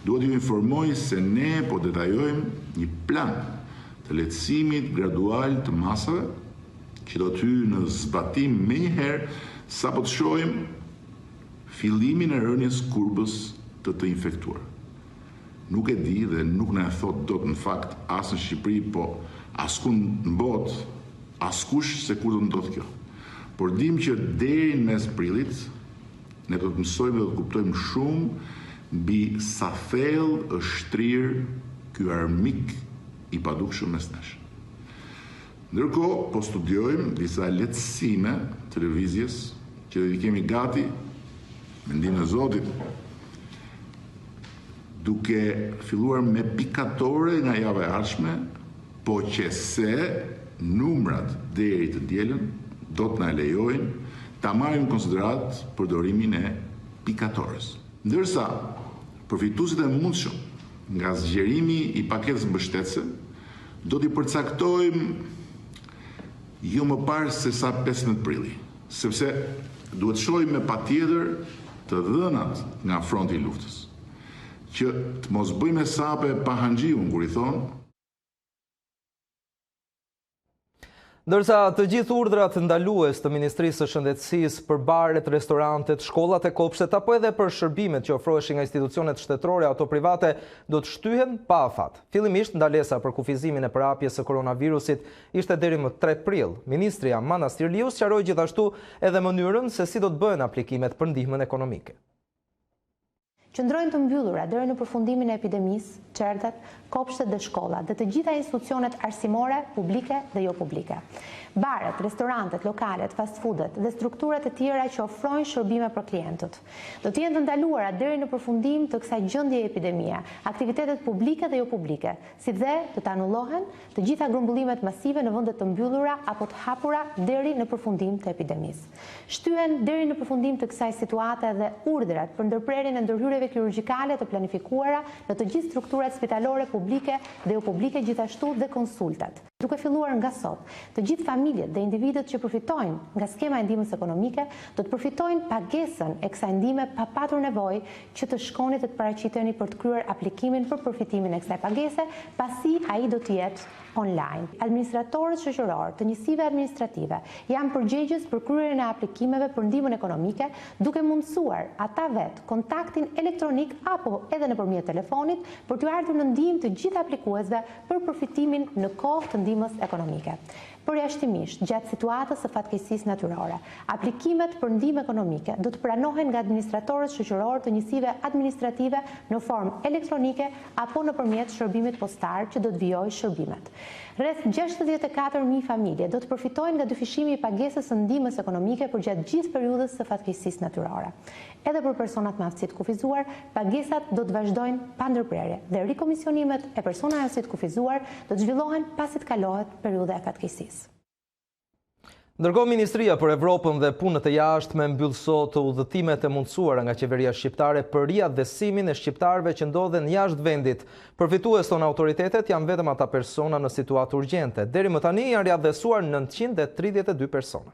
Duhet ju informoj se ne po detajojmë një plan të lehtësimit gradual të masave, që do të hyjë në zbatim menjëherë sapo të shohim fillimin e rënies kurbës të infektuar. Nuk e di dhe nuk na e thot dot në fakt as në Shqipëri, po askund në botë, askush se kur do të ndodh kjo. Por dim që deri në mes prillit ne do të mësojmë dhe do të kuptojmë shumë mbi sa thellë është shtrirë ky armik i padukshëm mes nesh. Ndërkohë, po studiojmë disa lehtësime të lëvizjes që do i kemi gati, me ndihmën e Zotit, duke filluar me pikatore nga java e ardhshme, po që se numrat deri të dielën do të na lejojnë ta marrim në konsiderat përdorimin e pikatores. Ndërsa përfituesit e mundshëm nga zgjerimi i paketës mbështetëse do t'i përcaktojmë jo më parë se sa 15 prilli, sepse duhet shohim me patjetër të dhënat nga fronti i luftës, që të mos bëjmë sape pa hanxhiun kur i thonë. Ndërsa të gjithë urdhrat ndalues të Ministrisë së Shëndetësisë për baret, restorantet, shkollat e kopshtet apo edhe për shërbimet që ofroheshin nga institucionet shtetërore ato private do të shtyhen pa afat. Fillimisht ndalesa për kufizimin e përhapjes së koronavirusit ishte deri më 3 prill. Ministria Manastirliu sqaroi gjithashtu edhe mënyrën se si do të bëhen aplikimet për ndihmën ekonomike. Qëndrojnë të mbyllura deri në përfundimin e epidemisë, qertet, kopshtet dhe shkollat dhe të gjitha institucionet arsimore, publike dhe jo publike. baret, restorantet, lokalet, fast foodet dhe strukturat e tjera që ofrojnë shërbime për klientët. Do të jenë të ndaluara deri në përfundim të kësaj gjendje epidemie, aktivitetet publike dhe jo publike, si dhe të të anullohen të gjitha grumbullimet masive në vendet të mbyllura apo të hapura deri në përfundim të epidemisë. Shtyhen deri në përfundim të kësaj situate dhe urdhrat për ndërprerjen e ndërhyrjeve kirurgjikale të planifikuara në të gjithë strukturat spitalore publike dhe jo publike, gjithashtu dhe konsultat. Duke filluar nga sot, të gjithë familjet dhe individët që përfitojnë nga skema e ndihmës ekonomike do të përfitojnë pagesën e kësaj ndihme pa patur nevojë që të shkoni të paraqiteni për të kryer aplikimin për përfitimin e kësaj pagese, pasi ai do të jetë online. Administratorët shoqëror të njësive administrative janë përgjegjës për kryerjen e aplikimeve për ndihmën ekonomike, duke mundësuar ata vetë kontaktin elektronik apo edhe nëpërmjet telefonit për t'u ardhur në ndihmë të gjithë aplikuesve për përfitimin në kohë të ndihmës ekonomike. Përjashtimisht, gjatë situatës së fatkeqësisë natyrore, aplikimet për ndihmë ekonomike do të pranohen nga administratorët shoqëror të njësive administrative në formë elektronike apo nëpërmjet shërbimit postar që do të vijojë shërbimet. Rreth 64.000 familje do të përfitojnë nga dyfishimi i pagesës së ndihmës ekonomike për gjatë gjithë periudhës së fatkeqësisë natyrore. Edhe për personat me aftësi të kufizuar, pagesat do të vazhdojnë pa ndërprerje dhe rikomisionimet e personave me aftësi të kufizuar do të zhvillohen pasi të kalohet periudha e fatkeqësisë. Ndërkohë, Ministria për Evropën dhe Punët e Jashtme mbyll sot udhëtimet e mundësuara nga qeveria shqiptare për riadhesimin e shqiptarëve që ndodhen jashtë vendit. Përfitues tonë autoritetet janë vetëm ata persona në situatë urgjente. Deri më tani janë riadhesuar 932 persona.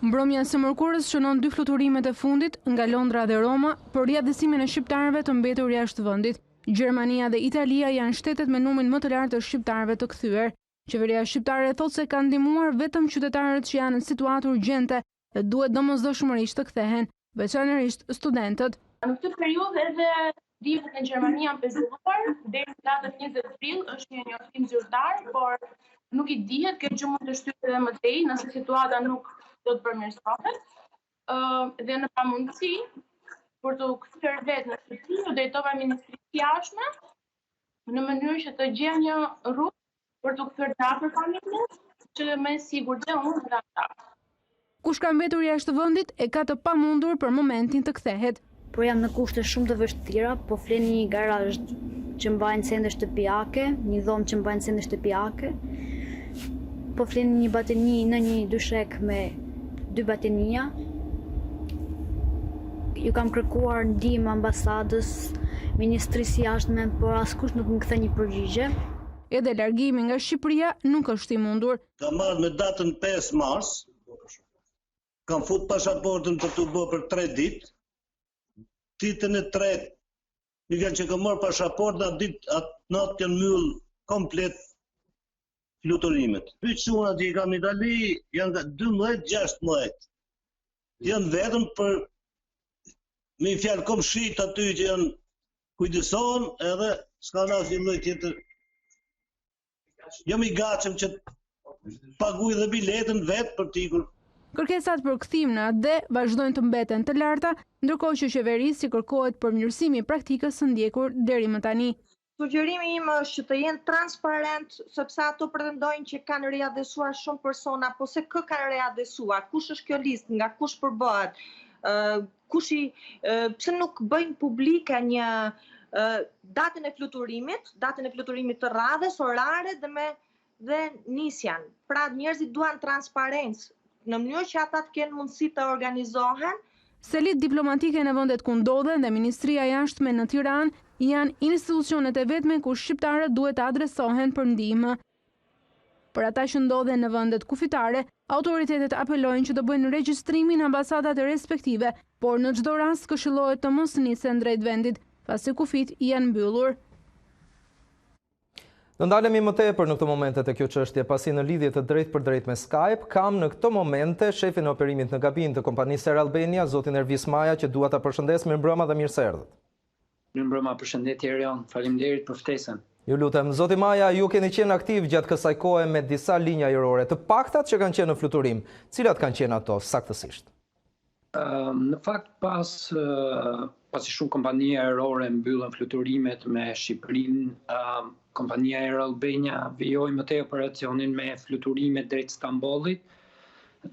Mbrëmja së mërkurës shënon 2 fluturimet e fundit nga Londra dhe Roma për riadhesimin e shqiptarëve të mbetur jashtë vendit. Gjermania dhe Italia janë shtetet me numrin më të lartë të shqiptarëve të kthyer. Qeveria shqiptare thotë se ka ndihmuar vetëm qytetarët që janë në situatë urgjente dhe duhet domosdoshmërisht të kthehen, veçanërisht studentët. Në këtë periudhë edhe ndihmët në Gjermani janë pezulluar, deri në datën 20 prill është një njoftim zyrtar, por nuk i dihet, kjo gjë mund të shtyhet edhe më tej nëse situata nuk do të përmirësohet. Dhe në pamundësi për të kthyer vetë në shtëpi, u drejtova Ministrisë së Jashtme në mënyrë që të gjejë një rrugë për të kthyer për familjes, që më sigurt dhe unë nga ata. Kush ka mbetur jashtë vendit e ka të pamundur për momentin të kthehet. Por jam në kushte shumë të vështira, po flen një garazh që mbajnë sende shtëpiake, një dhomë që mbajnë sende shtëpiake, po flen një bateni në një dyshek me 2 batenia. Ju kam kërkuar ndihmë ambasadës, Ministrisë së Jashtme, por askush nuk më kthe një përgjigje. Edhe largimi nga Shqipëria nuk është i mundur. Kam marrë me datën 5 mars, kam fut pasaportën për të bërë për 3 ditë, ditën e 3, një kanë që kam marrë pasaportën, atë natë kanë mbyll komplet fluturimet. Pyçuna që i kam në Itali janë 12-16. Janë vetëm për me fjalë komshit aty që janë kujdesohen edhe s'ka asnjë lloj tjetër. Jam i gatshëm që paguaj dhe biletën vetë për t'ikur. Kërkesat për kthim në AD vazhdojnë të mbeten të larta, ndërkohë që qeverisë kërkohet përmirësimi i praktikës së ndjekur deri më tani. Sugjerimi im është që të jenë transparent, sepse ato pretendojnë që kanë riadhesuar shumë persona, po se kë kanë riadhesuar, kush është kjo listë, nga kush përbëhet, pse nuk bëjnë publike një datën e fluturimit të radhës, orare dhe nisjan. Pra njerëzit duan transparencë në mënyrë që ata të kenë mundësi të organizohen. Selit diplomatike në vendet ku ndodhen dhe Ministria e Jashtme në Tiranë janë institucionet e vetme ku shqiptarët duhet të adresohen për ndihmë. Për ata që ndodhen në vendet kufitare, autoritetet apelojnë që të bëjnë regjistrimin në ambasadat e respektive, por në çdo rast këshillohet të mos nisen drejt vendit, pasi kufit janë mbyllur. Do ndalemi më tepër në këto momente të kjo çështje, pasi në lidhje të drejt për drejt me Skype, kam në këto momente shefin e operimit në kabinë të kompanisë Air Albania, zotin Ervis Maja, që dua ta përshëndes. Mirëmbrëma dhe mirë se erdhët. Mirëmbrëma, përshëndetje Erion, faleminderit për ftesën. Ju lutem, zoti Maja, ju keni qenë aktiv gjatë kësaj kohe me disa linja ajrore, të paktat që kanë qenë në fluturim. Cilat kanë qenë ato saktësisht? Në fakt pasi shumë kompania aerore mbyllën fluturimet me Shqipërinë, kompania Air Albania vijoi më tej operacionin me fluturime drejt Stambollit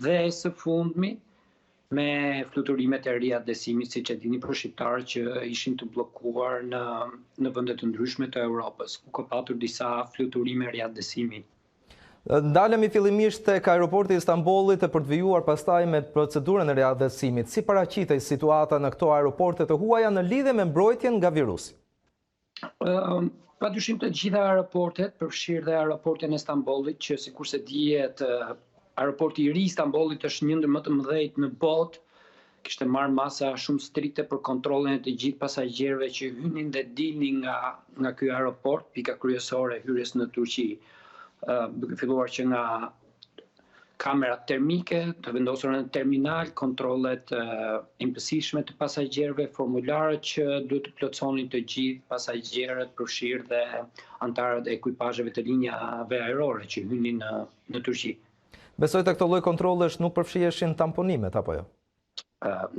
dhe së fundmi me fluturimet e riadesimit, siç e dini për shqiptarët që ishin të bllokuar në vende të ndryshme të Europës, ku ka patur disa fluturime riadesimi. Ndalemi fillimisht tek aeroporti i Istanbullit për të vijuar pastaj me procedurën e riadesimit. Si paraqitej situata në këto aeroporte të huaja në lidhje me mbrojtjen nga virusi? Padyshim të gjitha aeroportet, përfshirë dhe aeroportin e Istanbullit, që sikurse dihet, aeroporti i ri i Istanbullit është një ndër më të mëdhenjt në botë, kishte marrë masa shumë strikte për kontrollin e të gjithë pasagjerëve që hynin dhe dilnin nga ky aeroport, pika kryesore e hyrjes në Turqi. Duke filluar që nga kamerat termike të vendosura në terminal, kontrollet imposishme të pasagjerëve, formularët që duhet të plotësonin të gjithë pasagjerët, përfshirë dhe anëtarët e ekuipazheve të linjave ajrore që hynin në Turqi. Besoj të këto lloj kontrollesh nuk përfshiheshin tamponimet apo jo?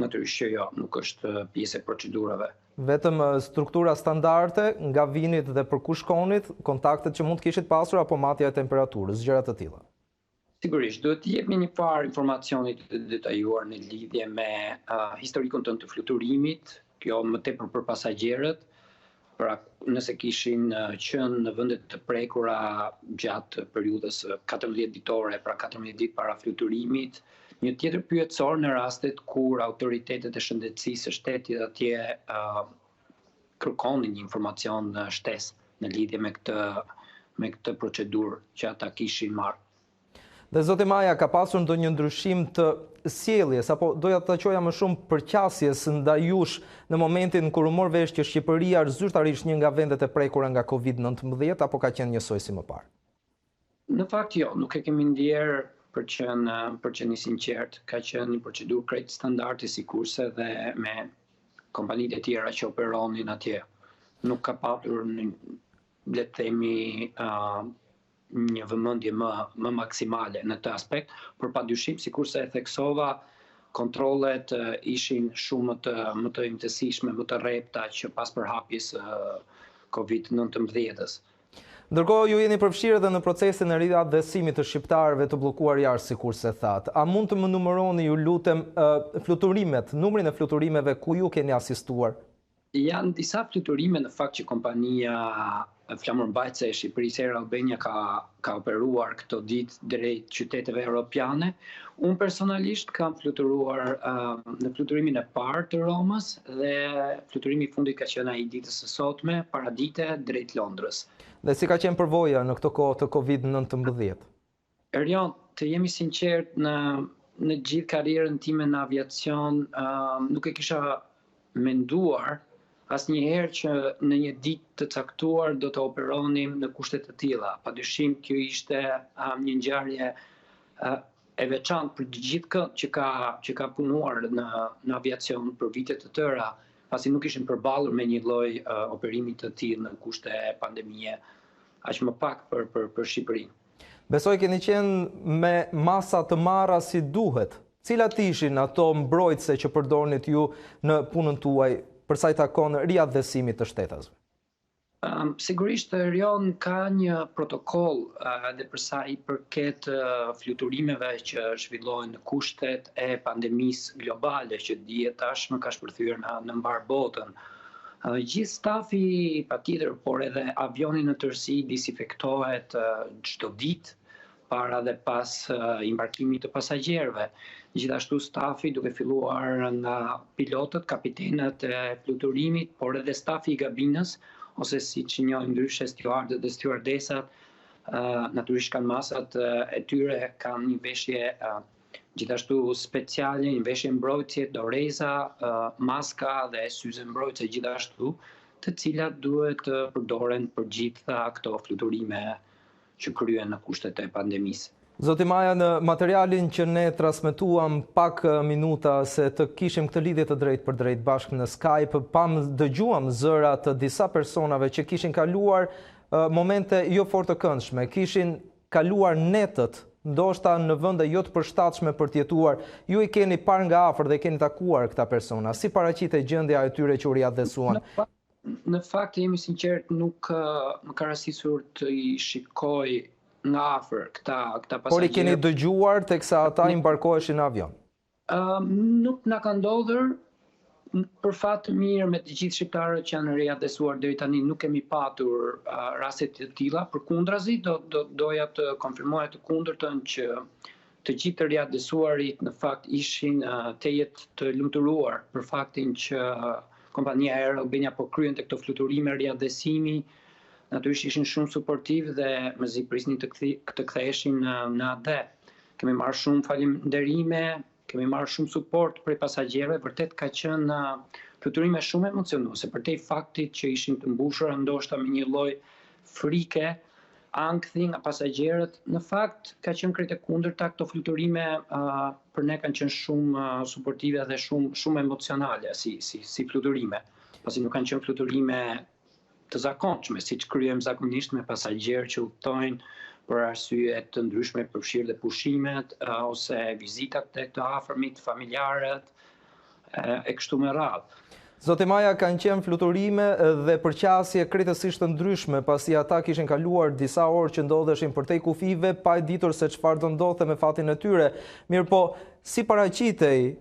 Natyrisht që jo, nuk është pjesë e procedurave. Vetëm struktura standarde nga vinit dhe për ku shkonit, kontaktet që mund të kishit pasur apo matja e temperaturës, gjëra të tilla. Sigurisht, duhet të jepni një farë informacionit të detajuar në lidhje me historikun tënd të fluturimit, kjo më tepër për pasagjerët, pra nëse kishin qenë në vende të prekura gjatë periudhës 14 ditore, pra 14 ditë para fluturimit. Një tjetër pyetësor në rastet kur autoritetet e shëndetësisë së shtetit atje kërkonin një informacion shtesë në lidhje me këtë procedurë që ata kishin marrë. Dhe zoti Maja, ka pasur ndonjë ndryshim të sjelljes apo doja të qoja më shumë përqasjes ndaj jush në momentin kur u mor vesh që Shqipëria është zyrtarisht një nga vendet e prekura nga Covid-19 apo ka qenë njësoj si më parë? Në fakt jo, nuk e kemi ndjerë për qenë sinqert, ka qenë një procedurë krejt standarde sikurse dhe me kompanitë e tjera që operonin atje. Nuk ka patur le të themi një vëmendje më maksimale në këtë aspekt, por padyshim sikurse e theksova, kontrollet ishin shumë më të imtësishme, më të rrepta që pas përhapjes Covid-19-s. Ndërkohë ju jeni përfshirë edhe në procesin e riadesimit të shqiptarëve të bllokuar jashtë, sikurse thatë. A mund të më numëroni, ju lutem, fluturimet, numrin e fluturimeve ku ju keni asistuar? Janë disa fluturime në fakt që kompania flamërmbajtëse e Shqipërisë Air Albania ka operuar këto ditë drejt qyteteve europiane. Unë personalisht kam fluturuar në fluturimin e parë të Romës dhe fluturimi i fundit ka qenë ai ditës së sotme, paradite drejt Londrës. Dhe si ka qenë përvoja në këto kohë të Covid-19? Erion, të jemi sinqert, në gjithë karrierën time në aviacion, nuk e kisha menduar asnjëherë që në një ditë të caktuar do të operonim në kushte të tilla. Padyshim kjo ishte një ngjarje e veçantë për të gjithë që ka punuar në aviacion për vite të tëra, pasi nuk ishin përballur me një lloj operimi të tillë në kushte pandemie, aq më pak për Shqipërinë. Besoj keni qenë me masa të marra si duhet. Cilat ishin ato mbrojtëse që përdornit ju në punën tuaj për sa i takon riadesimit të shtetasve? Sigurisht, Rion ka një protokoll dhe për sa i përket fluturimeve që zhvillohen në kushtet e pandemisë globale që dihet tashmë ka shpërthyer në mbar botën. Gjithë stafi patjetër, por edhe avioni në tërësi disinfektohet çdo ditë para dhe pas embarkimit të pasagjerëve. Gjithashtu stafi, duke filluar nga pilotët, kapitenët e fluturimit, por edhe stafi i gabinës, ose siç njohin ndryshe stewardët dhe stewardesat, natyrisht kanë masat e tyre, kanë një veshje gjithashtu speciale, një veshje mbrojtësie, doreza, maska dhe syze mbrojtëse gjithashtu, të cilat duhet të përdoren për gjitha këto fluturime që kryen në kushtet e pandemisë. Zoti Maja, në materialin që ne transmetuam pak minuta se të kishim këtë lidhje të drejt për drejt bashkë në Skype, dëgjuam zëra të disa personave që kishin kaluar momente jo fort të këndshme, kishin kaluar netët ndoshta në vende jo të përshtatshme për të jetuar. Ju i keni parë nga afër dhe keni takuar këta persona. Si paraqitet gjendja e tyre që u riadhesuan? Në fakt, jemi sinqert, nuk më ka rastisur të i shikoj nga afër këta pasagjerë. Por i keni dëgjuar teksa ata embarkoheshin në avion? Nuk na ka ndodhur. Për fat të mirë, me të gjithë shqiptarët që janë riadhesuar deri tani nuk kemi patur raste të tilla. Përkundrazi, doja të konfirmoja të kundërtën që të gjithë të riadhesuarit në fakt ishin të jetë të lumturuar për faktin që kompania Air Albania po kryente këto fluturime riadhesimi. Natyrisht ishin shumë suportiv dhe mezi prisnin të ktheheshin në AD. Kemi marrë shumë falënderime, kemi marrë shumë suport prej pasagjerëve, vërtet ka qenë fluturime shumë emocionuese, përtej faktit që ishin të mbushura ndoshta me një lloj frike, ankthi nga pasagjerët. Në fakt ka qenë krejt e kundërta, këto fluturime për ne kanë qenë shumë suportive dhe shumë emocionale si fluturime, pasi nuk kanë qenë fluturime të zakonshme, siç kryejmë zakonisht me pasagjerë që udhtojnë për arsye të ndryshme, përfshirë dhe pushimet ose vizitat tek të afërmit, familjarët e kështu me radhë. Zoti Maja, kanë qenë fluturime dhe përqasje krejtësisht të ndryshme, pasi ata kishin kaluar disa orë që ndodheshin përtej kufive, pa e ditur se çfarë do ndodhte me fatin e tyre. Mirë po, si paraqitej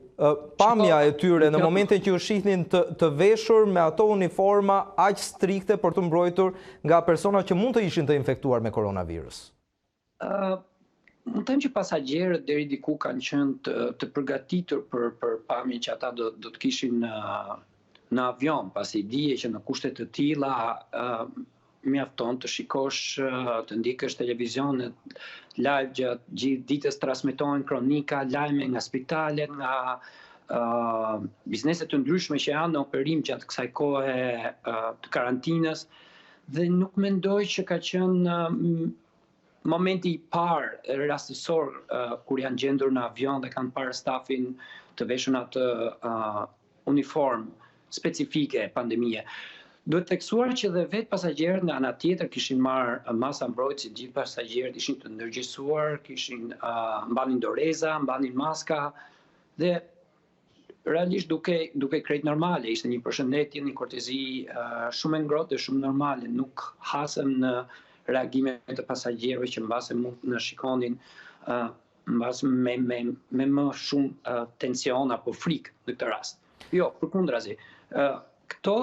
pamja e tyre në momentin që u shihnin të veshur me ato uniforma aq strikte për të mbrojtur nga persona që mund të ishin të infektuar me koronavirus? Mund të them që pasagjerët deri diku kanë qenë të përgatitur për pamjen që ata do të kishin në avion, pasi dije që në kushte të tilla mjafton të shikosh, të ndjekësh televizionet live gjatë gjithë ditës, transmetohen kronika, lajme nga spitalet, nga bizneset të ndryshme që janë në operim gjatë kësaj kohe të karantinës, dhe nuk mendoj që ka qenë momenti i parë rastësor kur janë gjendur në avion dhe kanë parë stafin të veshur në atë uniform specifike pandemie. Duhet të theksuar që dhe vetë pasagjerët nga ana tjetër kishin marrë masa mbrojtësi, gjithë pasagjerët ishin të ndërgjegjësuar, mbanin doreza, mbanin maska dhe realisht duke krejt normale, ishte një përshëndetje, një kortezi shumë e ngrohtë dhe shumë normale, nuk hasëm në reagimet të pasagjerëve që mbase mund në shikonin mbase me më shumë tension apo frikë në këtë rast. Jo, përkundrazi. Këto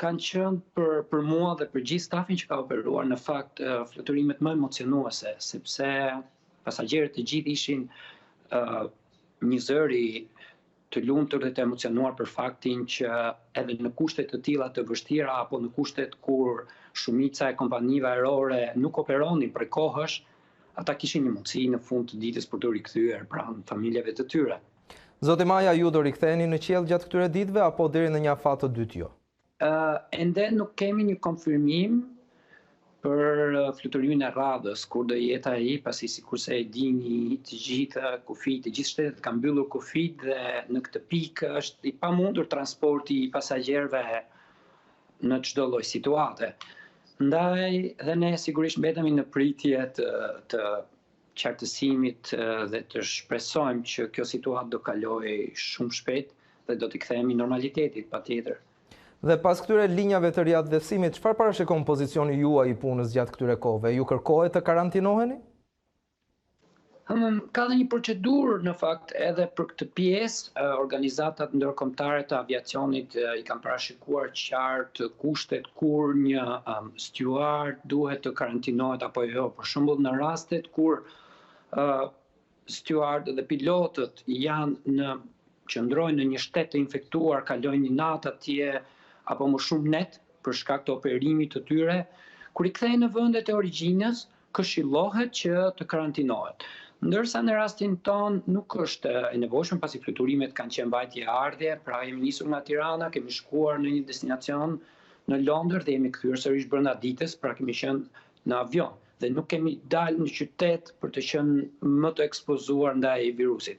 kanë qenë për mua dhe për gjithë stafin që ka operuar në fakt fluturimet më emocionuese, sepse pasagjerët të gjithë ishin një zëri të lumtur dhe të emocionuar për faktin që edhe në kushtet të tilla të vështira apo në kushtet kur shumica e kompanive ajrore nuk operonin për kohësh, ata kishin një mundësi në fund të ditës për të rikthyer pranë familjeve të tyre. Zoti Maja, ju do riktheheni në qiell gjatë këtyre ditëve apo deri në një afat të dytë jo? Ende nuk kemi një konfirmim për fluturimin e radhës, kur do jetë ai, pasi sikurse e dini të gjithë kufit, të gjithë shtetet kanë mbyllur kufit dhe në këtë pikë është i pamundur transporti i pasagjerëve në çdo lloj situate. Ndaj dhe ne sigurisht mbetemi në pritje të qartësimit dhe të shpresojmë që kjo situatë do kalojë shumë shpejt dhe do t'i kthehemi normalitetit patjetër. Dhe pas këtyre linjave të riadhesimit, çfarë parashikon pozicioni juaj i punës gjatë këtyre kohëve? Ju kërkohet të karantinoheni? Ka dhe një procedurë në fakt edhe për këtë pjesë, organizatat ndërkombëtare të aviacionit i kanë parashikuar qartë kushtet kur një steward duhet të karantinohet apo jo. Për shembull në rastet kur steward dhe pilotët qëndrojnë në një shtet të infektuar, kalojnë një natë atje apo më shumë net për shkak të operimit të tyre, kur i kthehen në vendet e origjinës, këshillohet që të karantinohet. Ndërsa në rastin ton nuk është e nevojshme, pasi fluturimet kanë qenë vajtje ardhje, pra jemi nisur nga Tirana, kemi shkuar në një destinacion në Londër dhe jemi kthyer sërish brenda ditës, pra kemi qenë në avion dhe nuk kemi dalë në qytet për të qenë më të ekspozuar ndaj virusit.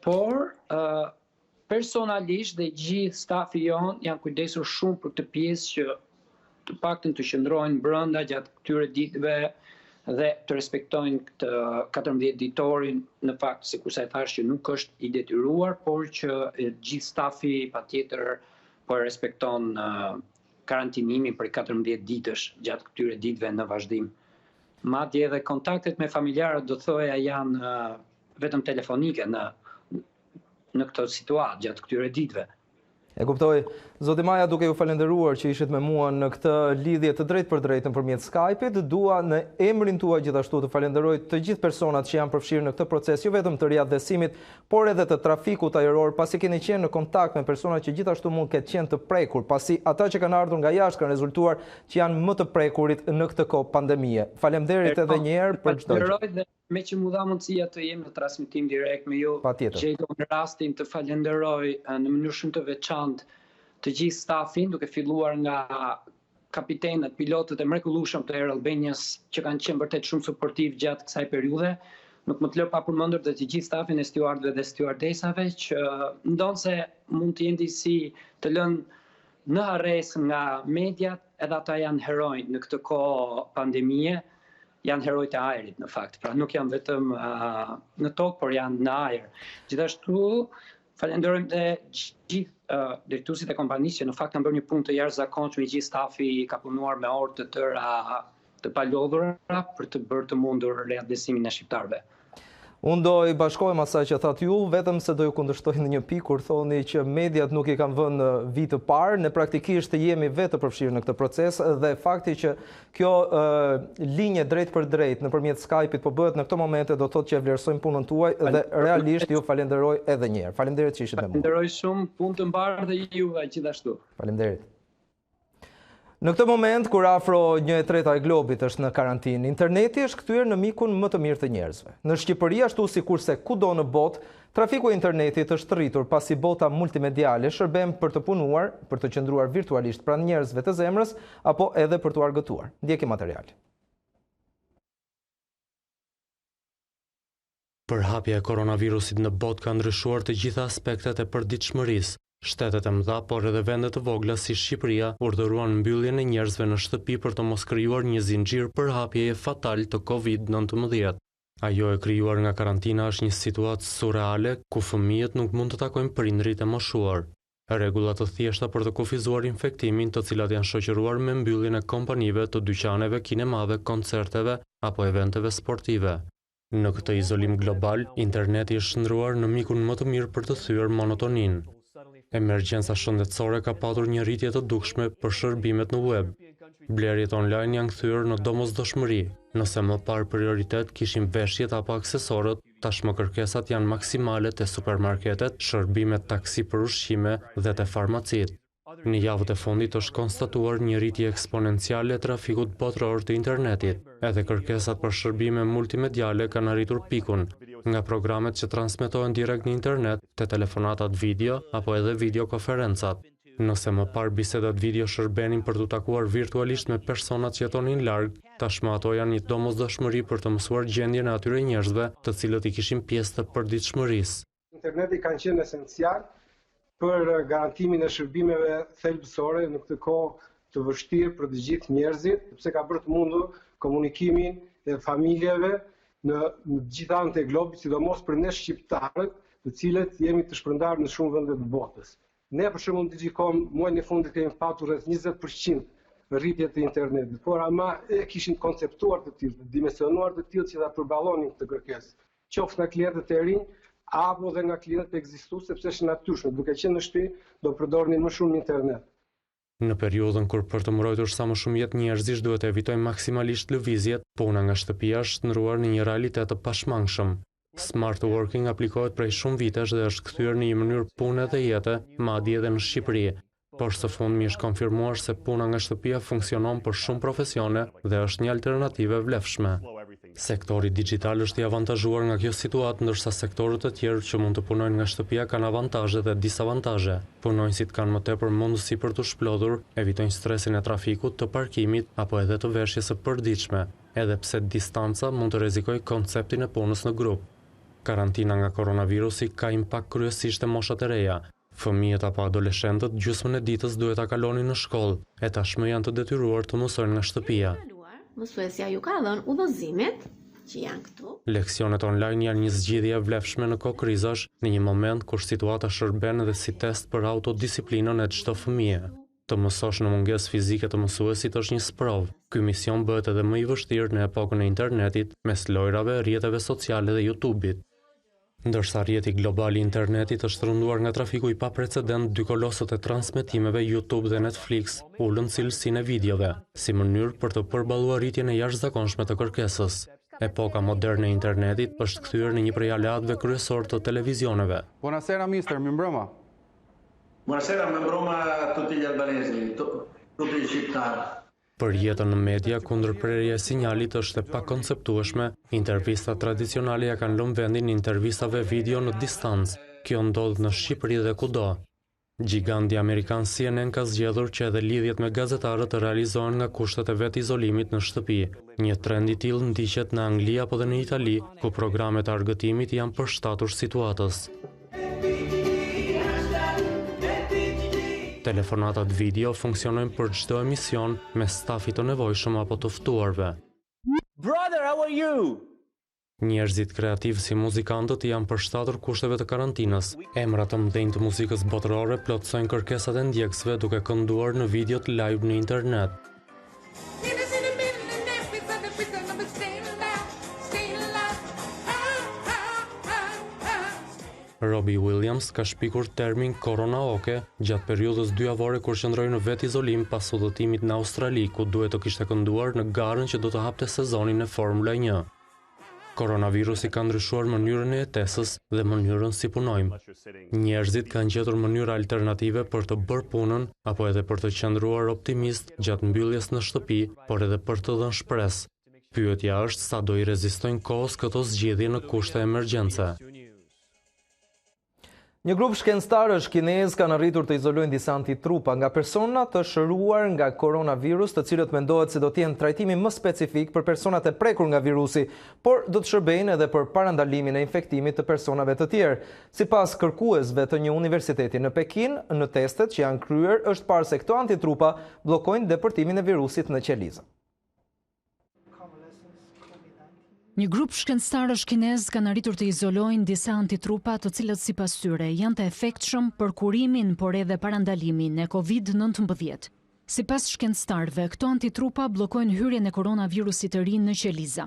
Por personalisht dhe gjithë stafi jon janë kujdesur shumë për këtë pjesë që të paktën të qëndrojnë brenda gjatë këtyre ditëve dhe të respektojnë këtë 14 ditorin, në fakt, sikur sa e thash, që nuk është i detyruar, por që gjithë stafi patjetër po respekton karantinimin për 14 ditësh gjatë këtyre ditëve në vazhdim. Madje edhe kontaktet me familjarët do thoja janë vetëm telefonike në këtë situatë gjatë këtyre ditëve. E kuptoj. Zoti Maja, duke ju falenderuar që ishit me mua në këtë lidhje të drejtë për drejtë nëpërmjet Skype-it, dua në emrin tuaj gjithashtu të falenderoj të gjithë personat që janë përfshirë në këtë proces, jo vetëm të riadesimit, por edhe të trafikut ajror, pasi keni qenë në kontakt me persona që gjithashtu mund ketë qenë të prekur, pasi ata që kanë ardhur nga jashtë kanë rezultuar që janë më të prekurit në këtë kohë pandemie. Faleminderit edhe një herë për çdo gjë. Me që mu dha mundësia të jem në transmitim direkt me ju, gjejdo në rastin të falenderoj në mënyrë shumë të veçantë të gjithë stafin, duke filluar nga kapitenët, pilotët e mrekullueshëm të Air Albanias që kanë qenë vërtet shumë suportiv gjatë kësaj periudhe. Nuk më të lë pa përmendur dhe të gjithë stafin e stewardëve dhe stewardesave që ndonse mund të jenë si të lënë në harres nga mediat, edhe ata janë herojnë në këtë kohë pandemie. Janë herojt e ajrit në fakt, pra nuk janë vetëm në tokë, por janë në ajër. Gjithashtu, falenderojmë dhe gjithë drejtuesit e kompanisë që në fakt kanë bërë një punë të jashtëzakonshme, gjithë stafi ka punuar me orë të tëra të palodhura për të bërë të mundur riadesimin e shqiptarëve. Unë do i bashkojmë asaj që thatë ju, vetëm se do ju kundërshtoj në një pikë kur thoni që mediat nuk i kanë vënë vit të parë, ne praktikisht jemi vetë përfshirë në këtë proces dhe fakti që kjo linje drejt për drejt nëpërmjet Skype-it po bëhet në këto momente do thotë që e vlerësojmë punën tuaj dhe realisht ju falenderoj edhe një herë. Faleminderit që ishit me mua. Falenderoj shumë, punë të mbarë dhe juve gjithashtu. Faleminderit. Në këtë moment, kur afro 1/3 e globit është në karantinë, interneti është kthyer në mikun më të mirë të njerëzve. Në Shqipëri, ashtu sikurse kudo në botë, trafiku i internetit është rritur pasi bota multimediale shërben për të punuar, për të qëndruar virtualisht pranë njerëzve të zemrës apo edhe për të argëtuar. Ndjekim material. Përhapja e koronavirusit në botë ka ndryshuar të gjitha aspektet e përditshmërisë. Shtetet e mëdha, por edhe vendet të vogla si Shqipëria urdhëruan mbylljen e njerëzve në shtëpi për të mos krijuar një zinxhir përhapjeje fatal të COVID-19. Ajo e krijuar nga karantina është një situatë surreale ku fëmijët nuk mund të takojnë prindrit e moshuar. Rregulla të thjeshta për të kufizuar infektimin, të cilat janë shoqëruar me mbylljen e kompanive, të dyqaneve, kinemave, koncerteve apo eventeve sportive. Në këtë izolim global, interneti është shndruar në mikun më të mirë për të thyer monotoninë. Emergjenca shëndetësore ka patur një rritje të dukshme për shërbimet në web. Blerjet online janë kthyer në domosdoshmëri. Nëse më parë prioritet kishin veshjet apo aksesorët, tashmë kërkesat janë maksimale te supermarketet, shërbimet taksi për ushqime dhe te farmacitë. Në javët e fundit është konstatuar një rritje eksponenciale e trafikut botëror të internetit. Edhe kërkesat për shërbime multimediale kanë arritur pikun, nga programet që transmetohen direkt në internet, te telefonatat video apo edhe videokonferencat. Nëse më parë bisedat video shërbenin për të takuar virtualisht me personat që jetonin larg, tashmë ato janë një domosdoshmëri për të mësuar gjendjen e atyre njerëzve, të cilët i kishin pjesë të përditshmërisë. Interneti kanë qenë esencial për garantimin e shërbimeve thelbësore në këtë kohë të vështirë për të gjithë njerëzit, sepse ka bërë të mundur komunikimin e familjeve në gjithë anët e globit, sidomos për ne shqiptarët, të cilët jemi të shpërndarë në shumë vende të botës. Ne për shembull Digicom muajin e fundit kemi patur rreth 20% rritje të internetit, por ama e kishin konceptuar të tillë, dimensionuar të tillë që ta përballonin këtë kërkesë, qoftë nga klientët e rinj apo dhe nga klientët ekzistues, sepse është natyrshme, duke qenë në shtëpi do përdornin më shumë internet. Në periudhën kur për të mbrojtur sa më shumë jetë njerëzish duhet të evitojmë maksimalisht lëvizjet, puna nga shtëpia është ndruar në një realitet të pashmangshëm. Smart working aplikohet prej shumë vitesh dhe është kthyer në një mënyrë pune dhe jete, madje edhe në Shqipëri. Por së fundmi është konfirmuar se puna nga shtëpia funksionon për shumë profesione dhe është një alternativë e vlefshme. Sektori digital është i avantazhuar nga kjo situatë, ndërsa sektorët e tjerë që mund të punojnë nga shtëpia kanë avantazhe dhe disavantazhe. Punonësit kanë më tepër mundësi për të shplodhur, evitojnë stresin e trafikut, të parkimit apo edhe të veshjes së përditshme, edhe pse distanca mund të rrezikojë konceptin e punës në grup. Karantina nga koronavirusi ka impakt kryesisht te moshat e reja. Fëmijët apo adoleshentët gjysmën e ditës duhet ta kalonin në shkollë, e tashmë janë të detyruar të mësojnë nga shtëpia. mësuesja ju ka dhënë udhëzimet që janë këtu. Leksionet online janë një zgjidhje e vlefshme në kohë krizash, në një moment kur situata shërben edhe si test për autodisiplinën e çdo fëmije. Të mësosh në mungesë fizike të mësuesit është një sprov. Ky mision bëhet edhe më i vështirë në epokën e internetit, mes lojrave, rrjeteve sociale dhe YouTube-it. Ndërsa rrjeti global i internetit është rënduar nga trafiku i paprecedent, dy kolosët e transmetimeve YouTube dhe Netflix ulën cilësinë e videove, si mënyrë për të përballuar rritjen e jashtëzakonshme të kërkesës. Epoka moderne e internetit është kthyer në një prej aleatëve kryesor të televizioneve. Buonasera mister, mirëmbrëma. Buonasera, mirëmbrëma tutti gli albanesi, tutti i shqiptarë. Për jetën në media, kundërprerja e sinjalit është e pakonceptueshme. Intervistat tradicionale ja kanë lënë vendin intervistave video në distancë. Kjo ndodh në Shqipëri dhe kudo. Giganti amerikan CNN ka zgjedhur që edhe lidhjet me gazetarët të realizohen nga kushtet e vet izolimit në shtëpi. Një trend i tillë ndiqet në Angli apo dhe në Itali, ku programet e argëtimit janë përshtatur situatës. Telefonatat video funksionojnë për çdo emision me stafi të nevojshëm apo të ftuarve. Brother, how are you? Njerëzit kreativ si muzikantët janë përshtatur kushteve të karantinës. Emra të mëdhenj të muzikës botërore plotësojnë kërkesat e ndjekësve duke kënduar në videot live në internet. Robbie Williams ka shpikur termin koronaoke gjatë periudhës 2 javore kur qëndroi në vet izolim pas udhëtimit në Australi, ku duhet të kishte kënduar në garën që do të hapte sezonin e Formula 1. Koronavirusi ka ndryshuar mënyrën e jetesës dhe mënyrën si punojmë. Njerëzit kanë gjetur mënyra alternative për të bërë punën apo edhe për të qëndruar optimist gjatë mbylljes në shtëpi, por edhe për të dhënë shpresë. Pyetja është sa do i rezistojnë kohës këto zgjidhje në kushte emergjence. Një grup shkencëtarësh kinez kanë arritur të izolojnë disa antitrupa nga persona të shëruar nga koronavirus, të cilët mendohet se do të jenë trajtimi më specifik për personat e prekur nga virusi, por do të shërbejnë edhe për parandalimin e infektimit të personave të tjerë. Sipas kërkuesve të një universiteti në Pekin, në testet që janë kryer është parë se këto antitrupa bllokojnë depërtimin e virusit në qelizë. Një grup shkencëtarësh kinez kanë arritur të izolojnë disa antitrupa të cilët sipas tyre janë të efektshëm për kurimin por edhe parandalimin e COVID-19. Sipas shkencëtarëve, këto antitrupa bllokojnë hyrjen e koronavirusit të ri në qeliza.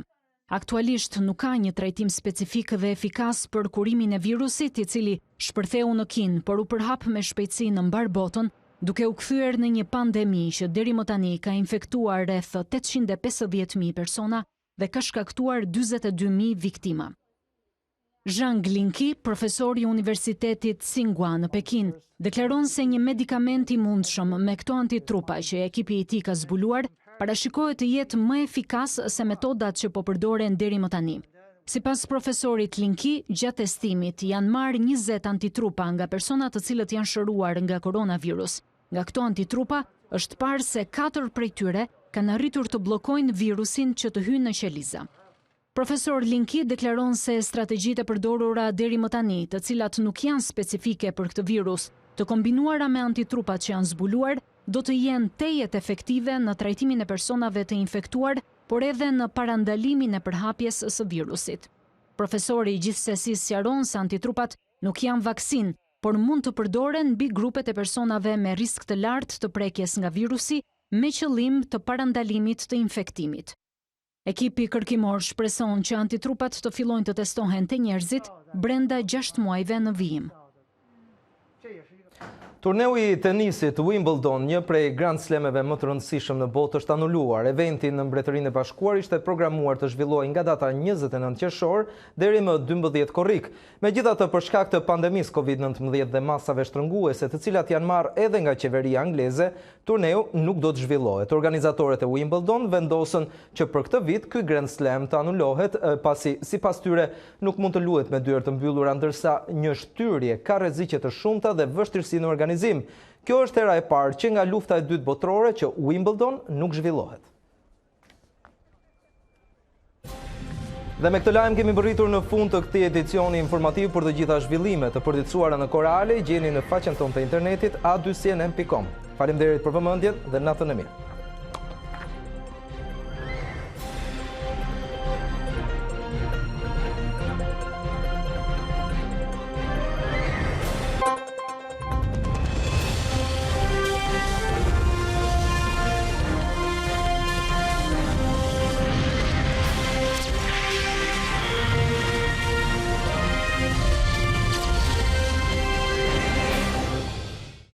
Aktualisht nuk ka një trajtim specifik dhe efikas për kurimin e virusit, i cili shpërtheu në Kinë, por u përhap me shpejtësi në mbar botën, duke u kthyer në një pandemi që deri më tani ka infektuar rreth 850.000 persona dhe ka shkaktuar 42.000 viktima. Zhang Linqi, profesor i Universitetit Tsinghua në Pekin, deklaron se një medikament i mundshëm me këto antitrupa që ekipi i tij ka zbuluar parashikohet të jetë më efikas se metodat që po përdoren deri më tani. Sipas profesorit Linqi, gjatë testimit janë marrë 20 antitrupa nga persona të cilët janë shëruar nga koronavirus. Nga këto antitrupa është parë se 4 prej tyre kanë arritur të bllokojnë virusin që të hynë në qeliza. Profesor Linqi deklaron se strategjitë e përdorura deri më tani, të cilat nuk janë specifike për këtë virus, të kombinuara me antitrupat që janë zbuluar, do të jenë tejet efektive në trajtimin e personave të infektuar, por edhe në parandalimin e përhapjes së virusit. Profesori gjithsesi sqaron se antitrupat nuk janë vaksin, por mund të përdoren mbi grupet e personave me risk të lartë të prekjes nga virusi, me qëllim të parandalimit të infektimit. Ekipi kërkimor shpreson që antitrupat të fillojnë të testohen te njerëzit brenda 6 muajve në vijim. Turneu i tenisit Wimbledon, një prej Grand Slameve më të rëndësishëm në botë, është anuluar. Eventi në Mbretërinë e Bashkuar ishte programuar të zhvillohej nga data 29 qershor deri më 12 korrik. Megjithatë, për shkak të pandemisë COVID-19 dhe masave shtrënguese, të cilat janë marrë edhe nga qeveria angleze, turneu nuk do të zhvillohet. Organizatorët e Wimbledon vendosën që për këtë vit ky Grand Slam të anulohet, pasi sipas tyre nuk mund të luhet me dyert të mbyllura, ndërsa një shtyrje ka rreziqe të shumta dhe vështirësi në organizim. Kjo është hera e parë që nga lufta e dytë botërore që Wimbledon nuk zhvillohet. Dhe me këtë lajm kemi bërritur në fund të këtij edicioni informativ. Për të gjitha zhvillimet të përditësuara në Korale, gjeni në faqen tonë të internetit a2cnn.com. Faleminderit për vëmendjen dhe natën e mirë.